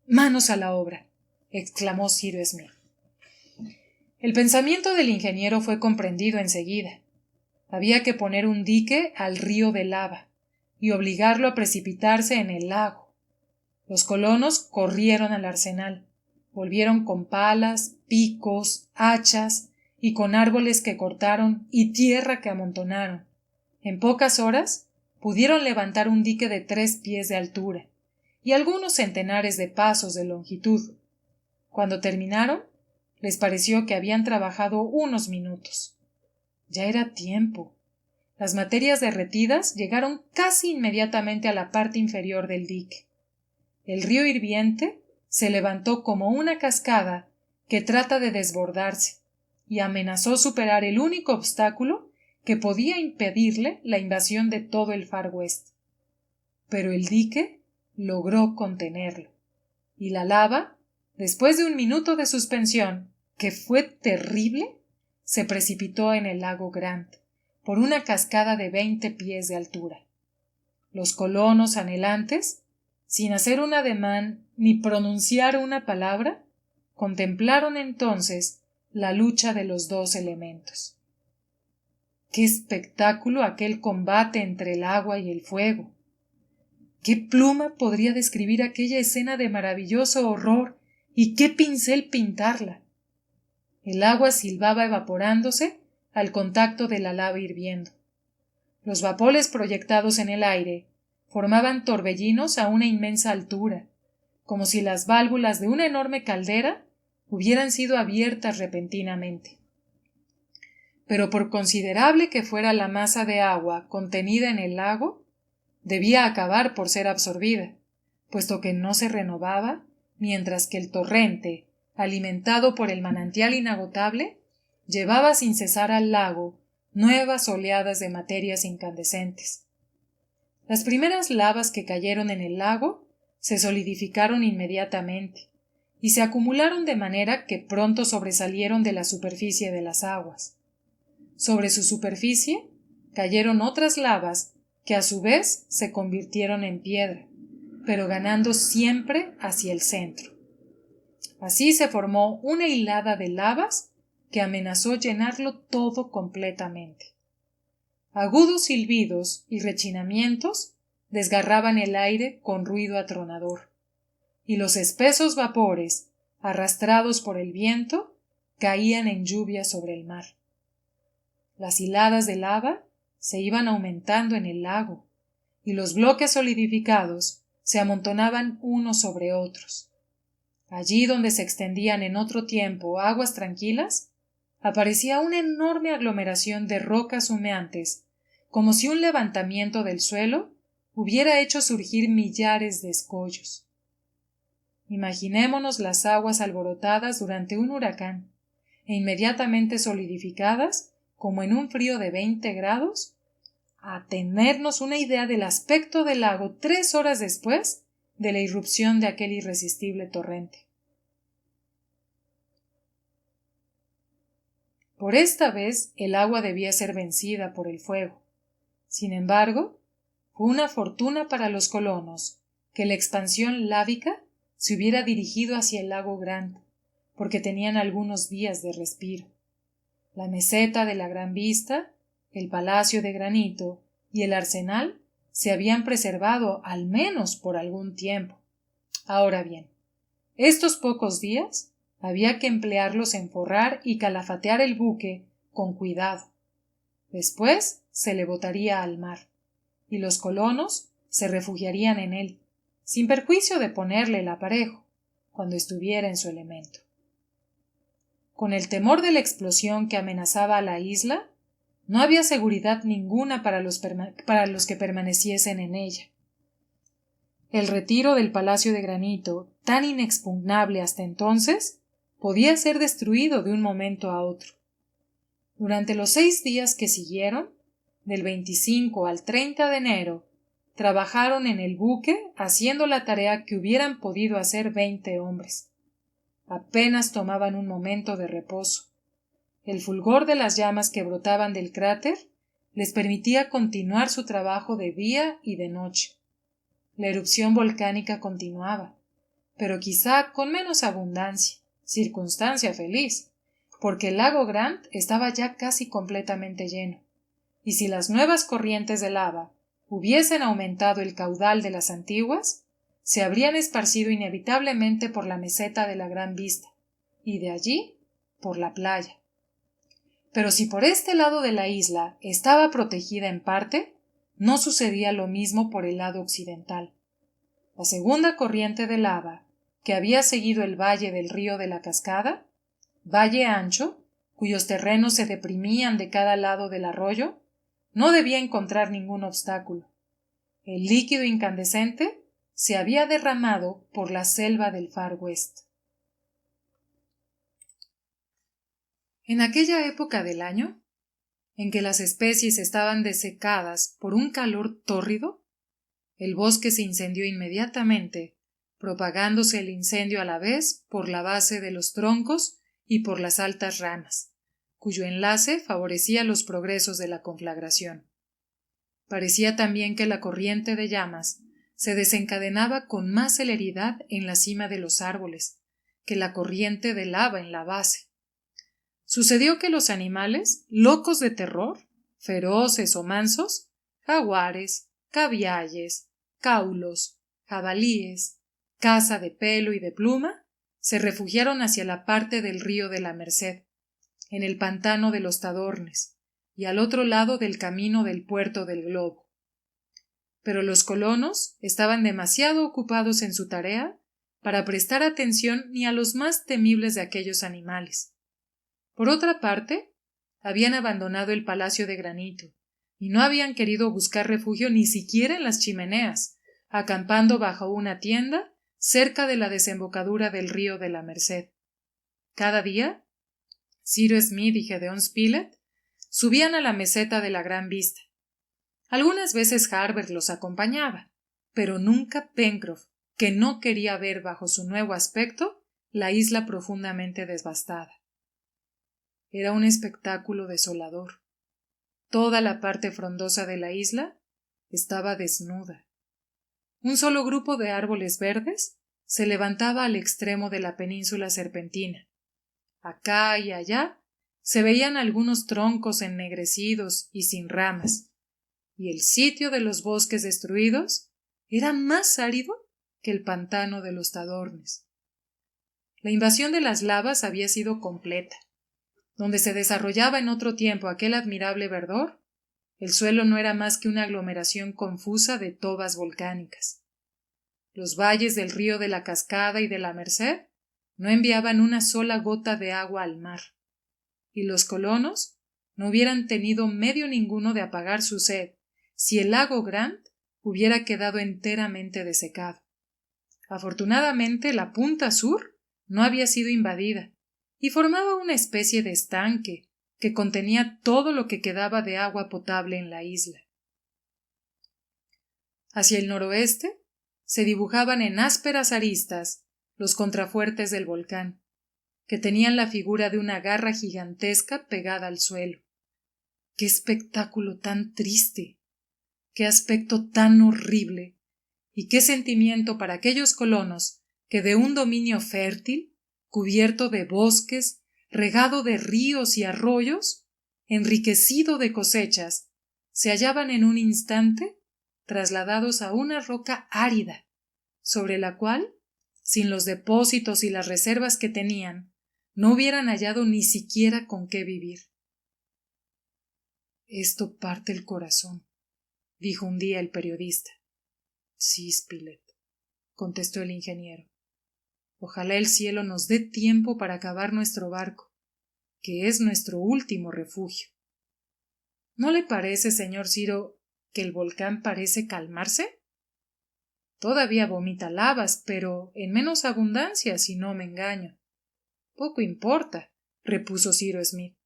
Manos a la obra, exclamó Cyrus Smith. El pensamiento del ingeniero fue comprendido enseguida. Había que poner un dique al río de lava y obligarlo a precipitarse en el lago. Los colonos corrieron al arsenal, volvieron con palas, picos, hachas y con árboles que cortaron y tierra que amontonaron. En pocas horas pudieron levantar un dique de 3 pies de altura y algunos centenares de pasos de longitud. Cuando terminaron, les pareció que habían trabajado unos minutos. Ya era tiempo. Las materias derretidas llegaron casi inmediatamente a la parte inferior del dique. El río hirviente se levantó como una cascada que trata de desbordarse y amenazó superar el único obstáculo que podía impedirle la invasión de todo el Far West. Pero el dique logró contenerlo, y la lava, después de un minuto de suspensión, que fue terrible, se precipitó en el lago Grant, por una cascada de 20 pies de altura. Los colonos anhelantes, sin hacer un ademán ni pronunciar una palabra, contemplaron entonces la lucha de los dos elementos. ¡Qué espectáculo aquel combate entre el agua y el fuego! ¿Qué pluma podría describir aquella escena de maravilloso horror y qué pincel pintarla? El agua silbaba evaporándose al contacto de la lava hirviendo. Los vapores proyectados en el aire formaban torbellinos a una inmensa altura, como si las válvulas de una enorme caldera hubieran sido abiertas repentinamente. Pero por considerable que fuera la masa de agua contenida en el lago, debía acabar por ser absorbida, puesto que no se renovaba, mientras que el torrente, alimentado por el manantial inagotable, llevaba sin cesar al lago nuevas oleadas de materias incandescentes. Las primeras lavas que cayeron en el lago se solidificaron inmediatamente y se acumularon de manera que pronto sobresalieron de la superficie de las aguas. Sobre su superficie cayeron otras lavas que a su vez se convirtieron en piedra, pero ganando siempre hacia el centro. Así se formó una hilada de lavas que amenazó llenarlo todo completamente. Agudos silbidos y rechinamientos desgarraban el aire con ruido atronador, y los espesos vapores, arrastrados por el viento, caían en lluvia sobre el mar. Las hiladas de lava se iban aumentando en el lago, y los bloques solidificados se amontonaban unos sobre otros. Allí donde se extendían en otro tiempo aguas tranquilas, aparecía una enorme aglomeración de rocas humeantes, como si un levantamiento del suelo hubiera hecho surgir millares de escollos. Imaginémonos las aguas alborotadas durante un huracán, e inmediatamente solidificadas, como en un frío de 20 grados, a tenernos una idea del aspecto del lago 3 horas después de la irrupción de aquel irresistible torrente. Por esta vez el agua debía ser vencida por el fuego. Sin embargo, fue una fortuna para los colonos que la expansión lávica se hubiera dirigido hacia el lago Grant, porque tenían algunos días de respiro. La meseta de la Gran Vista, el palacio de granito y el arsenal se habían preservado al menos por algún tiempo. Ahora bien, estos pocos días había que emplearlos en forrar y calafatear el buque con cuidado. Después se le botaría al mar, y los colonos se refugiarían en él, sin perjuicio de ponerle el aparejo, cuando estuviera en su elemento. Con el temor de la explosión que amenazaba a la isla, no había seguridad ninguna para los que permaneciesen en ella. El retiro del palacio de granito, tan inexpugnable hasta entonces, podía ser destruido de un momento a otro. Durante los 6 días que siguieron, del 25 al 30 de enero, trabajaron en el buque haciendo la tarea que hubieran podido hacer 20 hombres. Apenas tomaban un momento de reposo. El fulgor de las llamas que brotaban del cráter les permitía continuar su trabajo de día y de noche. La erupción volcánica continuaba, pero quizá con menos abundancia, circunstancia feliz, porque el lago Grant estaba ya casi completamente lleno, y si las nuevas corrientes de lava hubiesen aumentado el caudal de las antiguas, se habrían esparcido inevitablemente por la meseta de la Gran Vista, y de allí por la playa. Pero si por este lado de la isla estaba protegida en parte, no sucedía lo mismo por el lado occidental. La segunda corriente de lava, que había seguido el valle del río de la Cascada, valle ancho, cuyos terrenos se deprimían de cada lado del arroyo, no debía encontrar ningún obstáculo. El líquido incandescente se había derramado por la selva del Far West. En aquella época del año, en que las especies estaban desecadas por un calor tórrido, el bosque se incendió inmediatamente, propagándose el incendio a la vez por la base de los troncos y por las altas ramas, cuyo enlace favorecía los progresos de la conflagración. Parecía también que la corriente de llamas se desencadenaba con más celeridad en la cima de los árboles que la corriente de lava en la base. Sucedió que los animales, locos de terror, feroces o mansos, jaguares, cavialles, caulos, jabalíes, caza de pelo y de pluma, se refugiaron hacia la parte del río de la Merced, en el pantano de los Tadornes, y al otro lado del camino del puerto del Globo. Pero los colonos estaban demasiado ocupados en su tarea para prestar atención ni a los más temibles de aquellos animales. Por otra parte, habían abandonado el palacio de granito, y no habían querido buscar refugio ni siquiera en las chimeneas, acampando bajo una tienda cerca de la desembocadura del río de la Merced. Cada día, Cyrus Smith y Gedeón Spilett subían a la meseta de la Gran Vista. Algunas veces Harbert los acompañaba, pero nunca Pencroff, que no quería ver bajo su nuevo aspecto la isla profundamente devastada. Era un espectáculo desolador. Toda la parte frondosa de la isla estaba desnuda. Un solo grupo de árboles verdes se levantaba al extremo de la península serpentina. Acá y allá se veían algunos troncos ennegrecidos y sin ramas, y el sitio de los bosques destruidos era más árido que el pantano de los Tadornes. La invasión de las lavas había sido completa. Donde se desarrollaba en otro tiempo aquel admirable verdor, el suelo no era más que una aglomeración confusa de tobas volcánicas. Los valles del río de la Cascada y de la Merced no enviaban una sola gota de agua al mar, y los colonos no hubieran tenido medio ninguno de apagar su sed si el lago Grant hubiera quedado enteramente desecado. Afortunadamente, la punta sur no había sido invadida, y formaba una especie de estanque que contenía todo lo que quedaba de agua potable en la isla. Hacia el noroeste se dibujaban en ásperas aristas los contrafuertes del volcán, que tenían la figura de una garra gigantesca pegada al suelo. ¡Qué espectáculo tan triste! ¡Qué aspecto tan horrible! Y qué sentimiento para aquellos colonos que de un dominio fértil, cubierto de bosques, regado de ríos y arroyos, enriquecido de cosechas, se hallaban en un instante trasladados a una roca árida, sobre la cual, sin los depósitos y las reservas que tenían, no hubieran hallado ni siquiera con qué vivir. Esto parte el corazón, dijo un día el periodista. Sí, Spilett, contestó el ingeniero. Ojalá el cielo nos dé tiempo para acabar nuestro barco, que es nuestro último refugio. ¿No le parece, señor Ciro, que el volcán parece calmarse? Todavía vomita lavas, pero en menos abundancia, si no me engaño. Poco importa, repuso Cyrus Smith.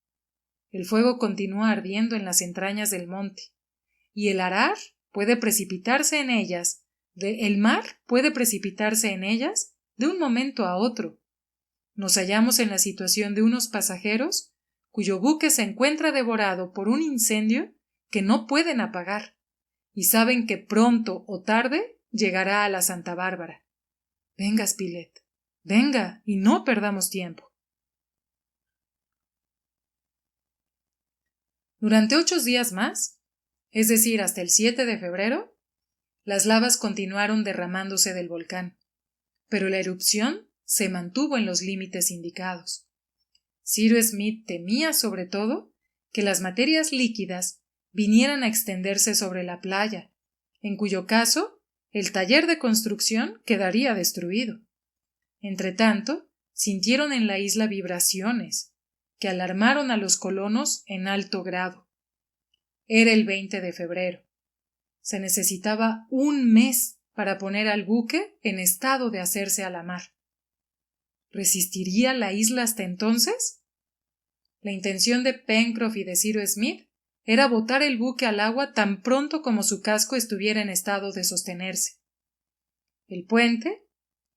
El fuego continúa ardiendo en las entrañas del monte, y el mar puede precipitarse en ellas de un momento a otro. Nos hallamos en la situación de unos pasajeros cuyo buque se encuentra devorado por un incendio que no pueden apagar, y saben que pronto o tarde llegará a la Santa Bárbara. Venga, Spilett, venga, y no perdamos tiempo. Durante 8 días más, es decir, hasta el 7 de febrero, las lavas continuaron derramándose del volcán, pero la erupción se mantuvo en los límites indicados. Cyrus Smith temía sobre todo que las materias líquidas vinieran a extenderse sobre la playa, en cuyo caso el taller de construcción quedaría destruido. Entretanto, sintieron en la isla vibraciones que alarmaron a los colonos en alto grado. Era el 20 de febrero. Se necesitaba un mes para poner al buque en estado de hacerse a la mar. ¿Resistiría la isla hasta entonces? La intención de Pencroff y de Cyrus Smith era botar el buque al agua tan pronto como su casco estuviera en estado de sostenerse. El puente,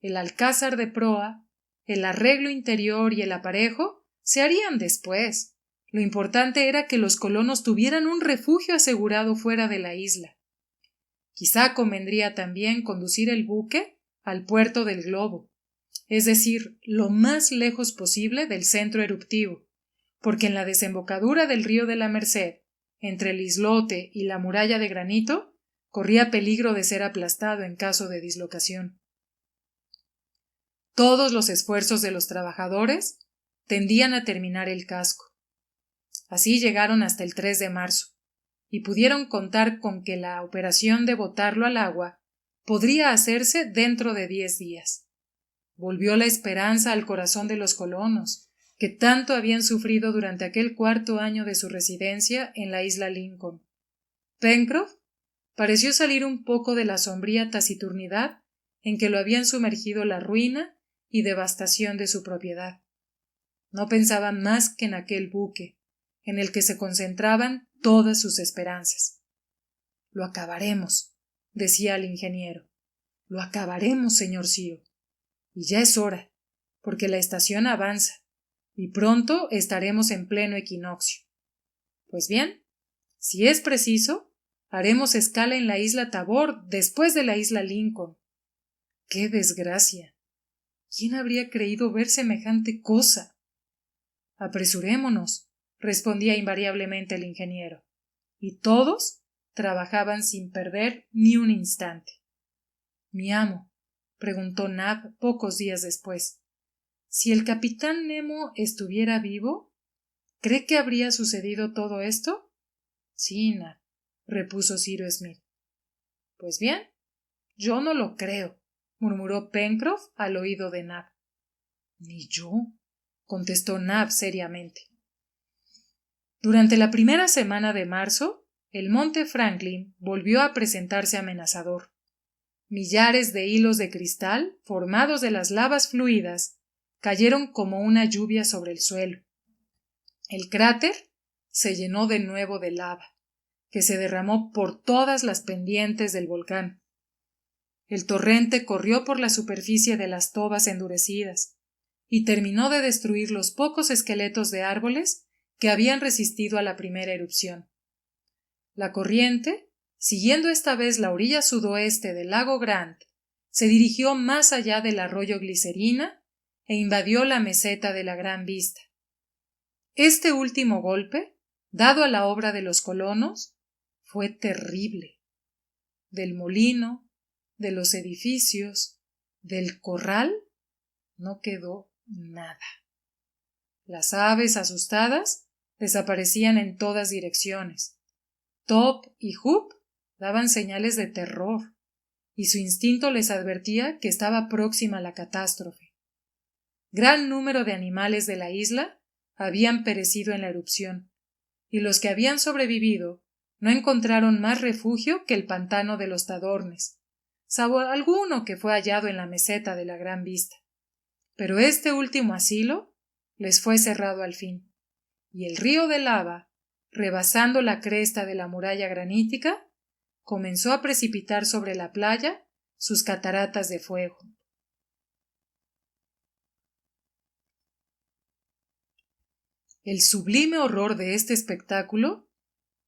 el alcázar de proa, el arreglo interior y el aparejo se harían después. Lo importante era que los colonos tuvieran un refugio asegurado fuera de la isla. Quizá convendría también conducir el buque al puerto del globo, es decir, lo más lejos posible del centro eruptivo, porque en la desembocadura del río de la Merced, entre el islote y la muralla de granito, corría peligro de ser aplastado en caso de dislocación. Todos los esfuerzos de los trabajadores tendían a terminar el casco. Así llegaron hasta el 3 de marzo, y pudieron contar con que la operación de botarlo al agua podría hacerse dentro de 10 días. Volvió la esperanza al corazón de los colonos, que tanto habían sufrido durante aquel 4º año de su residencia en la isla Lincoln. Pencroff pareció salir un poco de la sombría taciturnidad en que lo habían sumergido la ruina y devastación de su propiedad. No pensaba más que en aquel buque, en el que se concentraban todas sus esperanzas. Lo acabaremos, decía el ingeniero. Lo acabaremos, señor Ciro. Y ya es hora, porque la estación avanza, y pronto estaremos en pleno equinoccio. Pues bien, si es preciso, haremos escala en la isla Tabor después de la isla Lincoln. ¡Qué desgracia! ¿Quién habría creído ver semejante cosa? Apresurémonos, respondía invariablemente el ingeniero, y todos trabajaban sin perder ni un instante. Mi amo, preguntó Nab pocos días después, si el capitán Nemo estuviera vivo, ¿cree que habría sucedido todo esto? Sí, Nab, repuso Cyrus Smith. Pues bien, yo no lo creo, murmuró Pencroff al oído de Nab. Ni yo, contestó Nab seriamente. Durante la primera semana de marzo, el monte Franklin volvió a presentarse amenazador. Millares de hilos de cristal, formados de las lavas fluidas, cayeron como una lluvia sobre el suelo. El cráter se llenó de nuevo de lava, que se derramó por todas las pendientes del volcán. El torrente corrió por la superficie de las tobas endurecidas y terminó de destruir los pocos esqueletos de árboles que habían resistido a la primera erupción. La corriente, siguiendo esta vez la orilla sudoeste del lago Grant, se dirigió más allá del arroyo Glicerina e invadió la meseta de la Gran Vista. Este último golpe, dado a la obra de los colonos, fue terrible. Del molino, de los edificios, del corral, no quedó nada. Las aves asustadas desaparecían en todas direcciones. Top y Hoop daban señales de terror, y su instinto les advertía que estaba próxima la catástrofe. Gran número de animales de la isla habían perecido en la erupción, y los que habían sobrevivido no encontraron más refugio que el pantano de los Tadornes, salvo alguno que fue hallado en la meseta de la Gran Vista. Pero este último asilo les fue cerrado al fin, y el río de lava, rebasando la cresta de la muralla granítica, comenzó a precipitar sobre la playa sus cataratas de fuego. El sublime horror de este espectáculo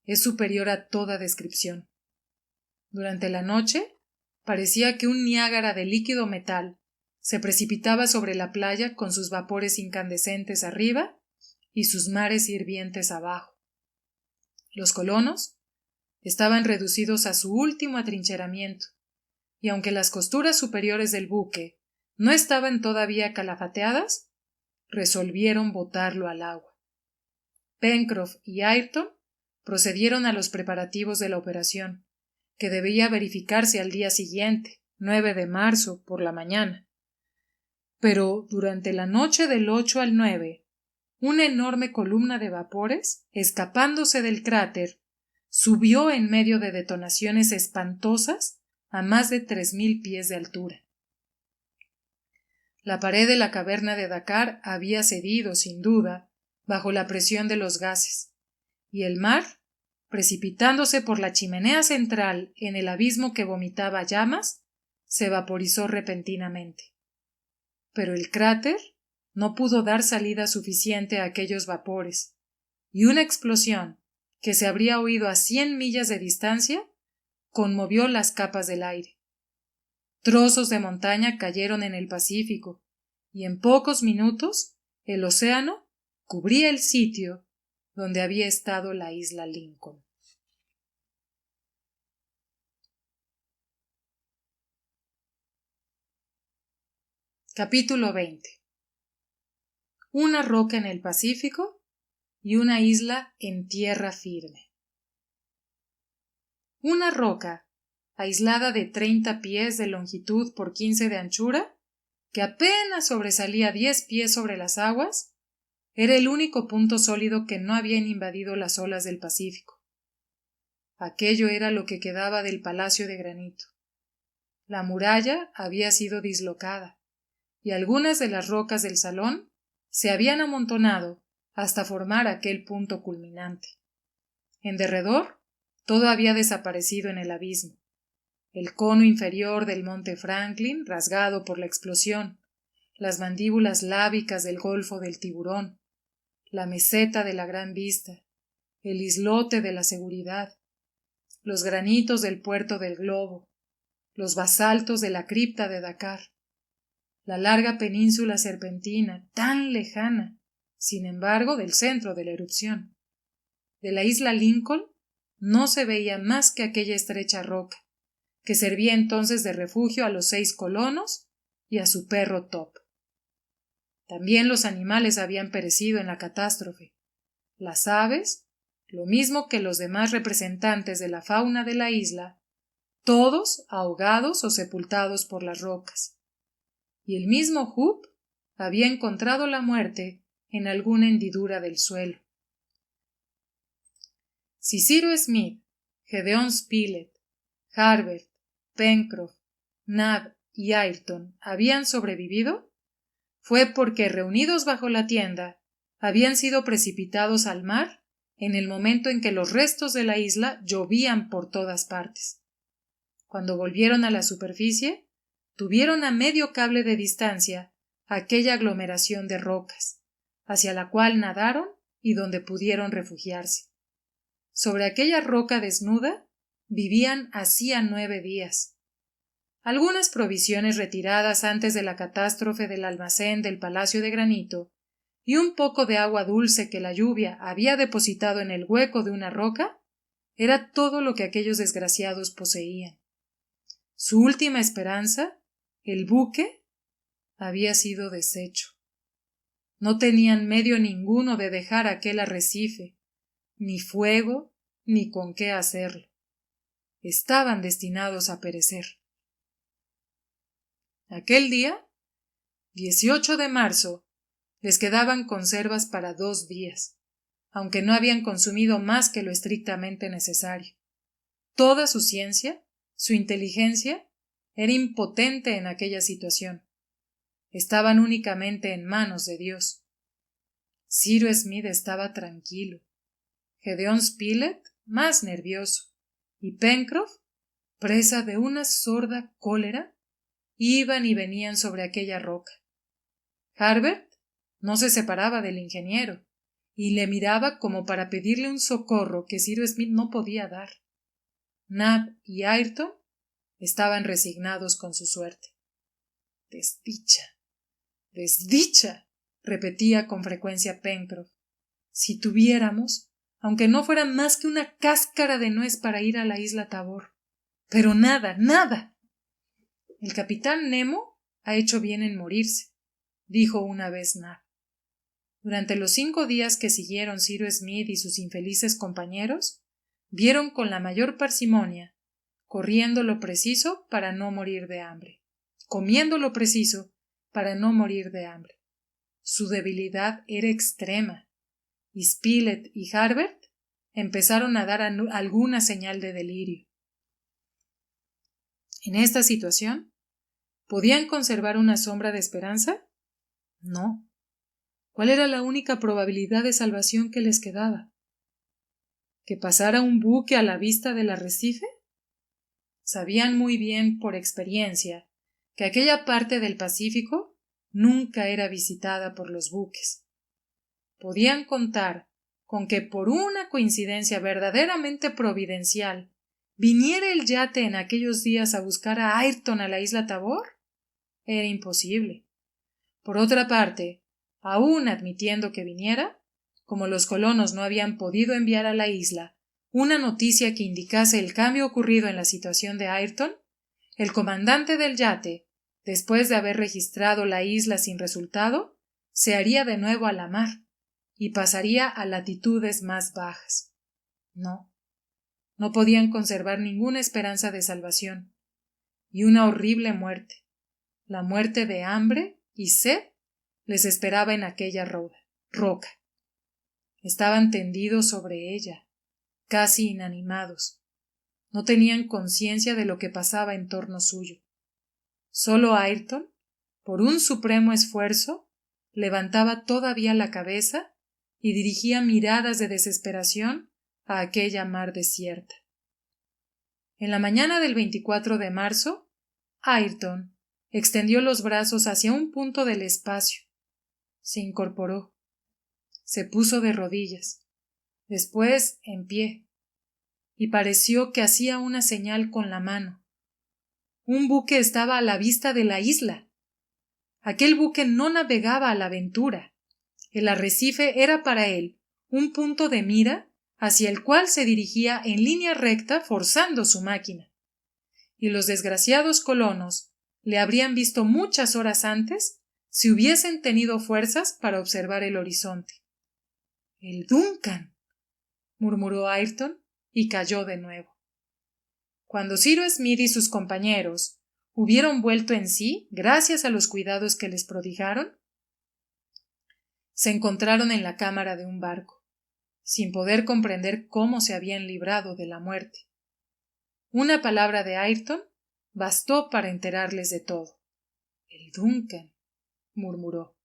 es superior a toda descripción. Durante la noche parecía que un Niágara de líquido metal se precipitaba sobre la playa con sus vapores incandescentes arriba y sus mares hirvientes abajo. Los colonos estaban reducidos a su último atrincheramiento, y aunque las costuras superiores del buque no estaban todavía calafateadas, resolvieron botarlo al agua. Pencroff y Ayrton procedieron a los preparativos de la operación, que debía verificarse al día siguiente, 9 de marzo, por la mañana. Pero durante la noche del 8 al 9, una enorme columna de vapores, escapándose del cráter, subió en medio de detonaciones espantosas a más de 3,000 pies de altura. La pared de la caverna de Dakar había cedido, sin duda, bajo la presión de los gases, y el mar, precipitándose por la chimenea central en el abismo que vomitaba llamas, se vaporizó repentinamente. Pero el cráter no pudo dar salida suficiente a aquellos vapores, y una explosión, que se habría oído a 100 millas de distancia, conmovió las capas del aire. Trozos de montaña cayeron en el Pacífico, y en pocos minutos el océano cubría el sitio donde había estado la isla Lincoln. Capítulo 20. Una roca en el Pacífico y una isla en tierra firme. Una roca, aislada de 30 pies de longitud por 15 de anchura, que apenas sobresalía 10 pies sobre las aguas, era el único punto sólido que no habían invadido las olas del Pacífico. Aquello era lo que quedaba del Palacio de Granito. La muralla había sido dislocada, y algunas de las rocas del salón se habían amontonado hasta formar aquel punto culminante. En derredor, todo había desaparecido en el abismo. El cono inferior del monte Franklin, rasgado por la explosión, las mandíbulas lábicas del Golfo del Tiburón, la meseta de la Gran Vista, el islote de la Seguridad, los granitos del puerto del Globo, los basaltos de la cripta de Dakar, la larga península serpentina, tan lejana, sin embargo, del centro de la erupción. De la isla Lincoln no se veía más que aquella estrecha roca, que servía entonces de refugio a los 6 colonos y a su perro Top. También los animales habían perecido en la catástrofe. Las aves, lo mismo que los demás representantes de la fauna de la isla, todos ahogados o sepultados por las rocas. Y el mismo Hoop había encontrado la muerte en alguna hendidura del suelo. Si Cyrus Smith, Gedeon Spilett, Harbert, Pencroff, Nab y Ayrton habían sobrevivido, fue porque, reunidos bajo la tienda, habían sido precipitados al mar en el momento en que los restos de la isla llovían por todas partes. Cuando volvieron a la superficie, tuvieron a medio cable de distancia aquella aglomeración de rocas, hacia la cual nadaron y donde pudieron refugiarse. Sobre aquella roca desnuda vivían hacía 9 días. Algunas provisiones retiradas antes de la catástrofe del almacén del Palacio de Granito y un poco de agua dulce que la lluvia había depositado en el hueco de una roca era todo lo que aquellos desgraciados poseían. Su última esperanza, el buque, había sido deshecho. No tenían medio ninguno de dejar aquel arrecife, ni fuego, ni con qué hacerlo. Estaban destinados a perecer. Aquel día, 18 de marzo, les quedaban conservas para 2 días, aunque no habían consumido más que lo estrictamente necesario. Toda su ciencia, su inteligencia, era impotente en aquella situación. Estaban únicamente en manos de Dios. Cyrus Smith estaba tranquilo, Gedeon Spilett más nervioso, y Pencroff, presa de una sorda cólera, iban y venían sobre aquella roca. Harbert no se separaba del ingeniero, y le miraba como para pedirle un socorro que Cyrus Smith no podía dar. Nab y Ayrton estaban resignados con su suerte. Desdicha, desdicha, repetía con frecuencia Pencroff. Si tuviéramos, aunque no fuera más que una cáscara de nuez para ir a la isla Tabor. Pero nada, nada. El capitán Nemo ha hecho bien en morirse, dijo una vez Nab. Durante los 5 días que siguieron Cyrus Smith y sus infelices compañeros, vieron con la mayor parsimonia, corriendo lo preciso para no morir de hambre, comiendo lo preciso para no morir de hambre. Su debilidad era extrema, y Spilett y Harbert empezaron a dar alguna señal de delirio. En esta situación, ¿podían conservar una sombra de esperanza? No. ¿Cuál era la única probabilidad de salvación que les quedaba? ¿Que pasara un buque a la vista del arrecife? Sabían muy bien, por experiencia, que aquella parte del Pacífico nunca era visitada por los buques. Podían contar con que por una coincidencia verdaderamente providencial viniera el yate en aquellos días a buscar a Ayrton a la isla Tabor. Era imposible. Por otra parte, aun admitiendo que viniera, como los colonos no habían podido enviar a la isla una noticia que indicase el cambio ocurrido en la situación de Ayrton, el comandante del yate, después de haber registrado la isla sin resultado, se haría de nuevo a la mar y pasaría a latitudes más bajas. No podían conservar ninguna esperanza de salvación, y una horrible muerte, la muerte de hambre y sed, les esperaba en aquella roca. Estaban tendidos sobre ella, casi inanimados. No tenían conciencia de lo que pasaba en torno suyo. Solo Ayrton, por un supremo esfuerzo, levantaba todavía la cabeza y dirigía miradas de desesperación a aquella mar desierta. En la mañana del 24 de marzo, Ayrton extendió los brazos hacia un punto del espacio. Se incorporó. Se puso de rodillas, después en pie, y pareció que hacía una señal con la mano. Un buque estaba a la vista de la isla. Aquel buque no navegaba a la aventura. El arrecife era para él un punto de mira hacia el cual se dirigía en línea recta forzando su máquina. Y los desgraciados colonos le habrían visto muchas horas antes si hubiesen tenido fuerzas para observar el horizonte. —¡El Duncan! —murmuró Ayrton y cayó de nuevo. Cuando Cyrus Smith y sus compañeros hubieron vuelto en sí, gracias a los cuidados que les prodigaron, se encontraron en la cámara de un barco, sin poder comprender cómo se habían librado de la muerte. Una palabra de Ayrton bastó para enterarles de todo. —El Duncan —murmuró.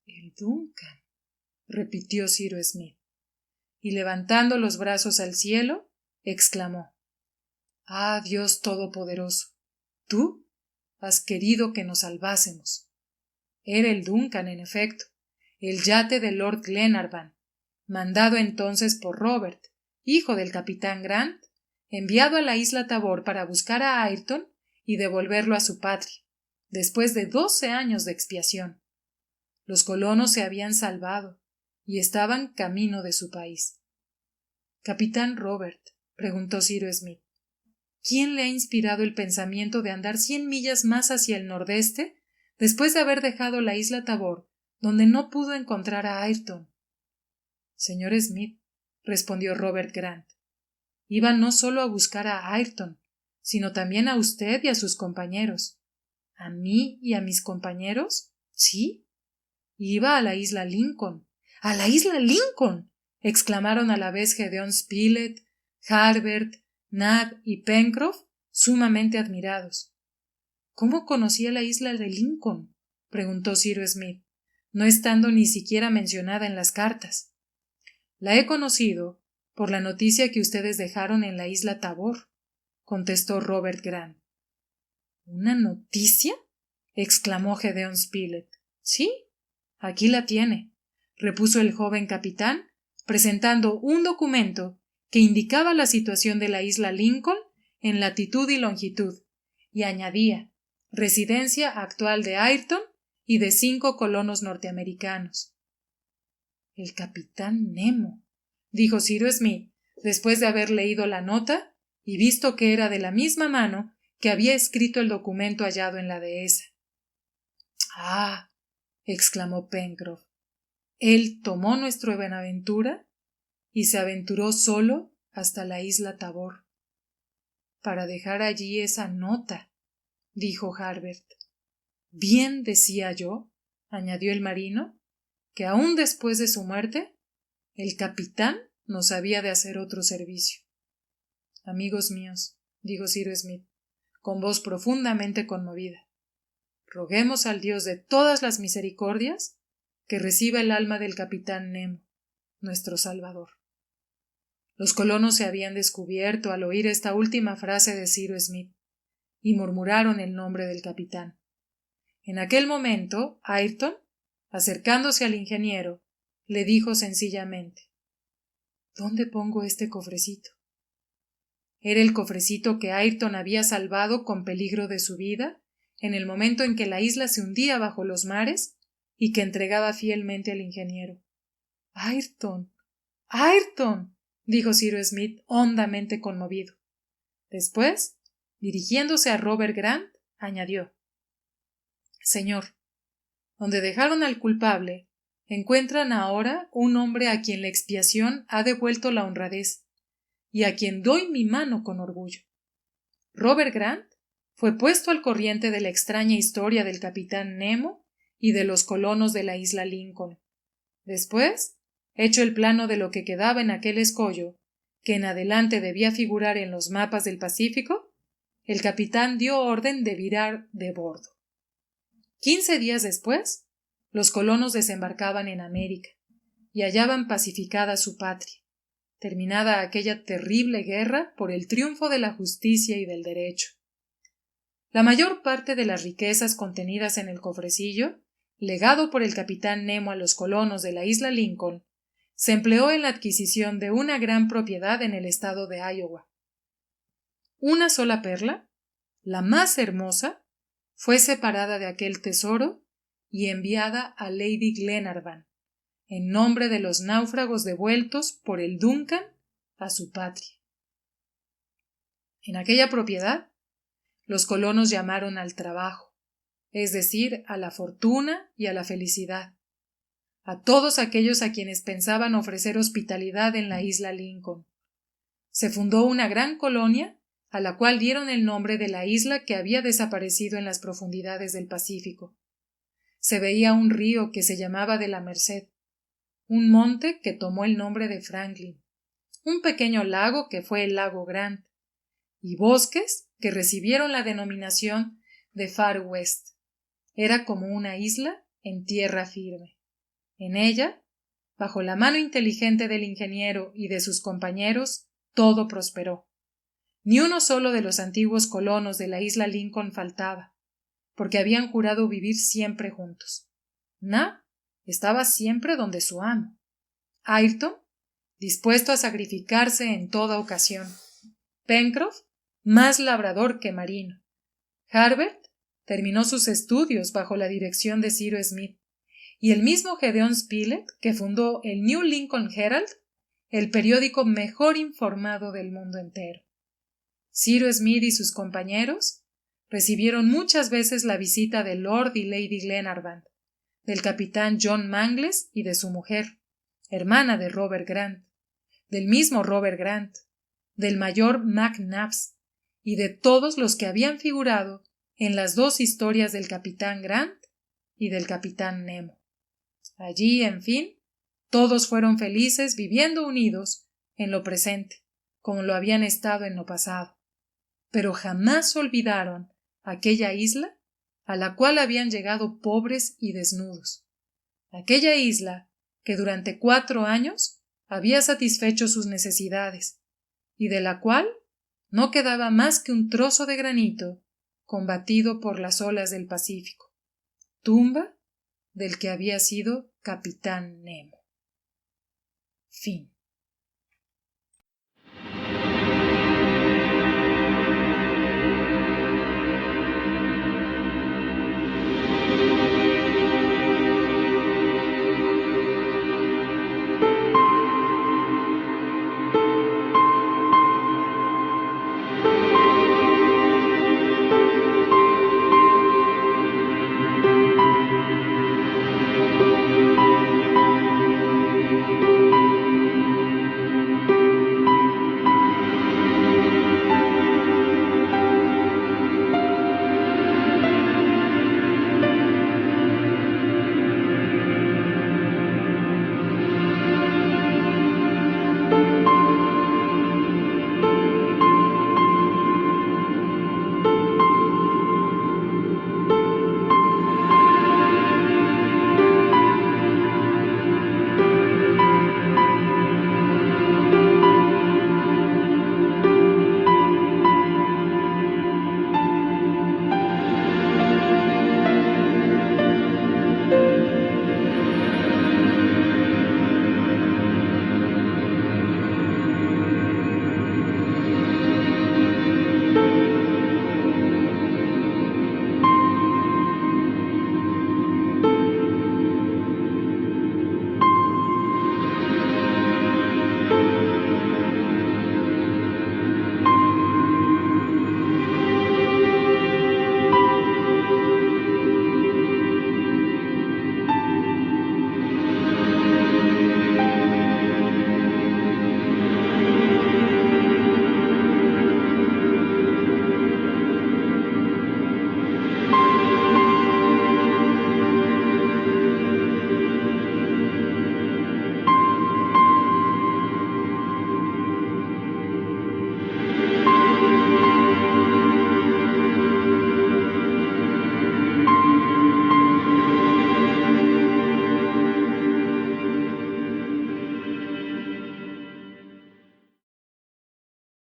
—El Duncan —repitió Cyrus Smith, y levantando los brazos al cielo, exclamó: —¡Ah, Dios Todopoderoso! Tú has querido que nos salvásemos. Era el Duncan, en efecto, el yate de Lord Glenarvan, mandado entonces por Robert, hijo del capitán Grant, enviado a la isla Tabor para buscar a Ayrton y devolverlo a su patria, después de 12 años de expiación. Los colonos se habían salvado y estaban camino de su país. —Capitán Robert —preguntó Cyrus Smith—, ¿quién le ha inspirado el pensamiento de andar 100 millas más hacia el nordeste después de haber dejado la isla Tabor, donde no pudo encontrar a Ayrton? —Señor Smith —respondió Robert Grant—, iba no solo a buscar a Ayrton, sino también a usted y a sus compañeros. —¿A mí y a mis compañeros? —Sí. Iba a la isla Lincoln. —¡A la isla Lincoln! —exclamaron a la vez Gedeón Spilett, Harbert, Nab y Pencroff, sumamente admirados. —¿Cómo conocía la isla de Lincoln? —preguntó Cyrus Smith, no estando ni siquiera mencionada en las cartas. —La he conocido por la noticia que ustedes dejaron en la isla Tabor —contestó Robert Grant. —¿Una noticia? —exclamó Gedeón Spilett. —Sí, aquí la tiene —repuso el joven capitán, presentando un documento que indicaba la situación de la isla Lincoln en latitud y longitud, y añadía: residencia actual de Ayrton y de 5 colonos norteamericanos. El capitán Nemo, dijo Cyrus Smith, después de haber leído la nota y visto que era de la misma mano que había escrito el documento hallado en la dehesa. —¡Ah! —exclamó Pencroff—, él tomó nuestro Buenaventura y se aventuró solo hasta la isla Tabor para dejar allí esa nota, dijo Harbert. Bien decía yo, añadió el marino, que aún después de su muerte, el capitán nos había de hacer otro servicio. Amigos míos, dijo Cyrus Smith, con voz profundamente conmovida, roguemos al Dios de todas las misericordias que reciba el alma del capitán Nemo, nuestro Salvador. Los colonos se habían descubierto al oír esta última frase de Cyrus Smith y murmuraron el nombre del capitán. En aquel momento, Ayrton, acercándose al ingeniero, le dijo sencillamente: ¿Dónde pongo este cofrecito? Era el cofrecito que Ayrton había salvado con peligro de su vida en el momento en que la isla se hundía bajo los mares y que entregaba fielmente al ingeniero. ¡Ayrton! ¡Ayrton!, dijo Cyrus Smith hondamente conmovido. Después, dirigiéndose a Robert Grant, añadió: Señor, donde dejaron al culpable, encuentran ahora un hombre a quien la expiación ha devuelto la honradez y a quien doy mi mano con orgullo. Robert Grant fue puesto al corriente de la extraña historia del capitán Nemo y de los colonos de la isla Lincoln. Después, hecho el plano de lo que quedaba en aquel escollo, que en adelante debía figurar en los mapas del Pacífico, el capitán dio orden de virar de bordo. 15 días después, los colonos desembarcaban en América y hallaban pacificada su patria, terminada aquella terrible guerra por el triunfo de la justicia y del derecho. La mayor parte de las riquezas contenidas en el cofrecillo, legado por el capitán Nemo a los colonos de la isla Lincoln, se empleó en la adquisición de una gran propiedad en el estado de Iowa. Una sola perla, la más hermosa, fue separada de aquel tesoro y enviada a Lady Glenarvan, en nombre de los náufragos devueltos por el Duncan a su patria. En aquella propiedad, los colonos llamaron al trabajo, es decir, a la fortuna y a la felicidad, a todos aquellos a quienes pensaban ofrecer hospitalidad en la isla Lincoln. Se fundó una gran colonia, a la cual dieron el nombre de la isla que había desaparecido en las profundidades del Pacífico. Se veía un río que se llamaba de la Merced, un monte que tomó el nombre de Franklin, un pequeño lago que fue el lago Grant, y bosques que recibieron la denominación de Far West. Era como una isla en tierra firme. En ella, bajo la mano inteligente del ingeniero y de sus compañeros, todo prosperó. Ni uno solo de los antiguos colonos de la isla Lincoln faltaba, porque habían jurado vivir siempre juntos. Nab estaba siempre donde su amo. Ayrton, dispuesto a sacrificarse en toda ocasión. Pencroff, más labrador que marino. Harbert terminó sus estudios bajo la dirección de Cyrus Smith, y el mismo Gedeón Spilett, que fundó el New Lincoln Herald, el periódico mejor informado del mundo entero. Cyrus Smith y sus compañeros recibieron muchas veces la visita de Lord y Lady Glenarvan, del capitán John Mangles y de su mujer, hermana de Robert Grant, del mismo Robert Grant, del mayor McNabbs y de todos los que habían figurado en las dos historias del capitán Grant y del capitán Nemo. Allí, en fin, todos fueron felices viviendo unidos en lo presente, como lo habían estado en lo pasado, pero jamás olvidaron aquella isla a la cual habían llegado pobres y desnudos, aquella isla que durante 4 años había satisfecho sus necesidades y de la cual no quedaba más que un trozo de granito combatido por las olas del Pacífico, tumba del que había sido capitán Nemo. Fin.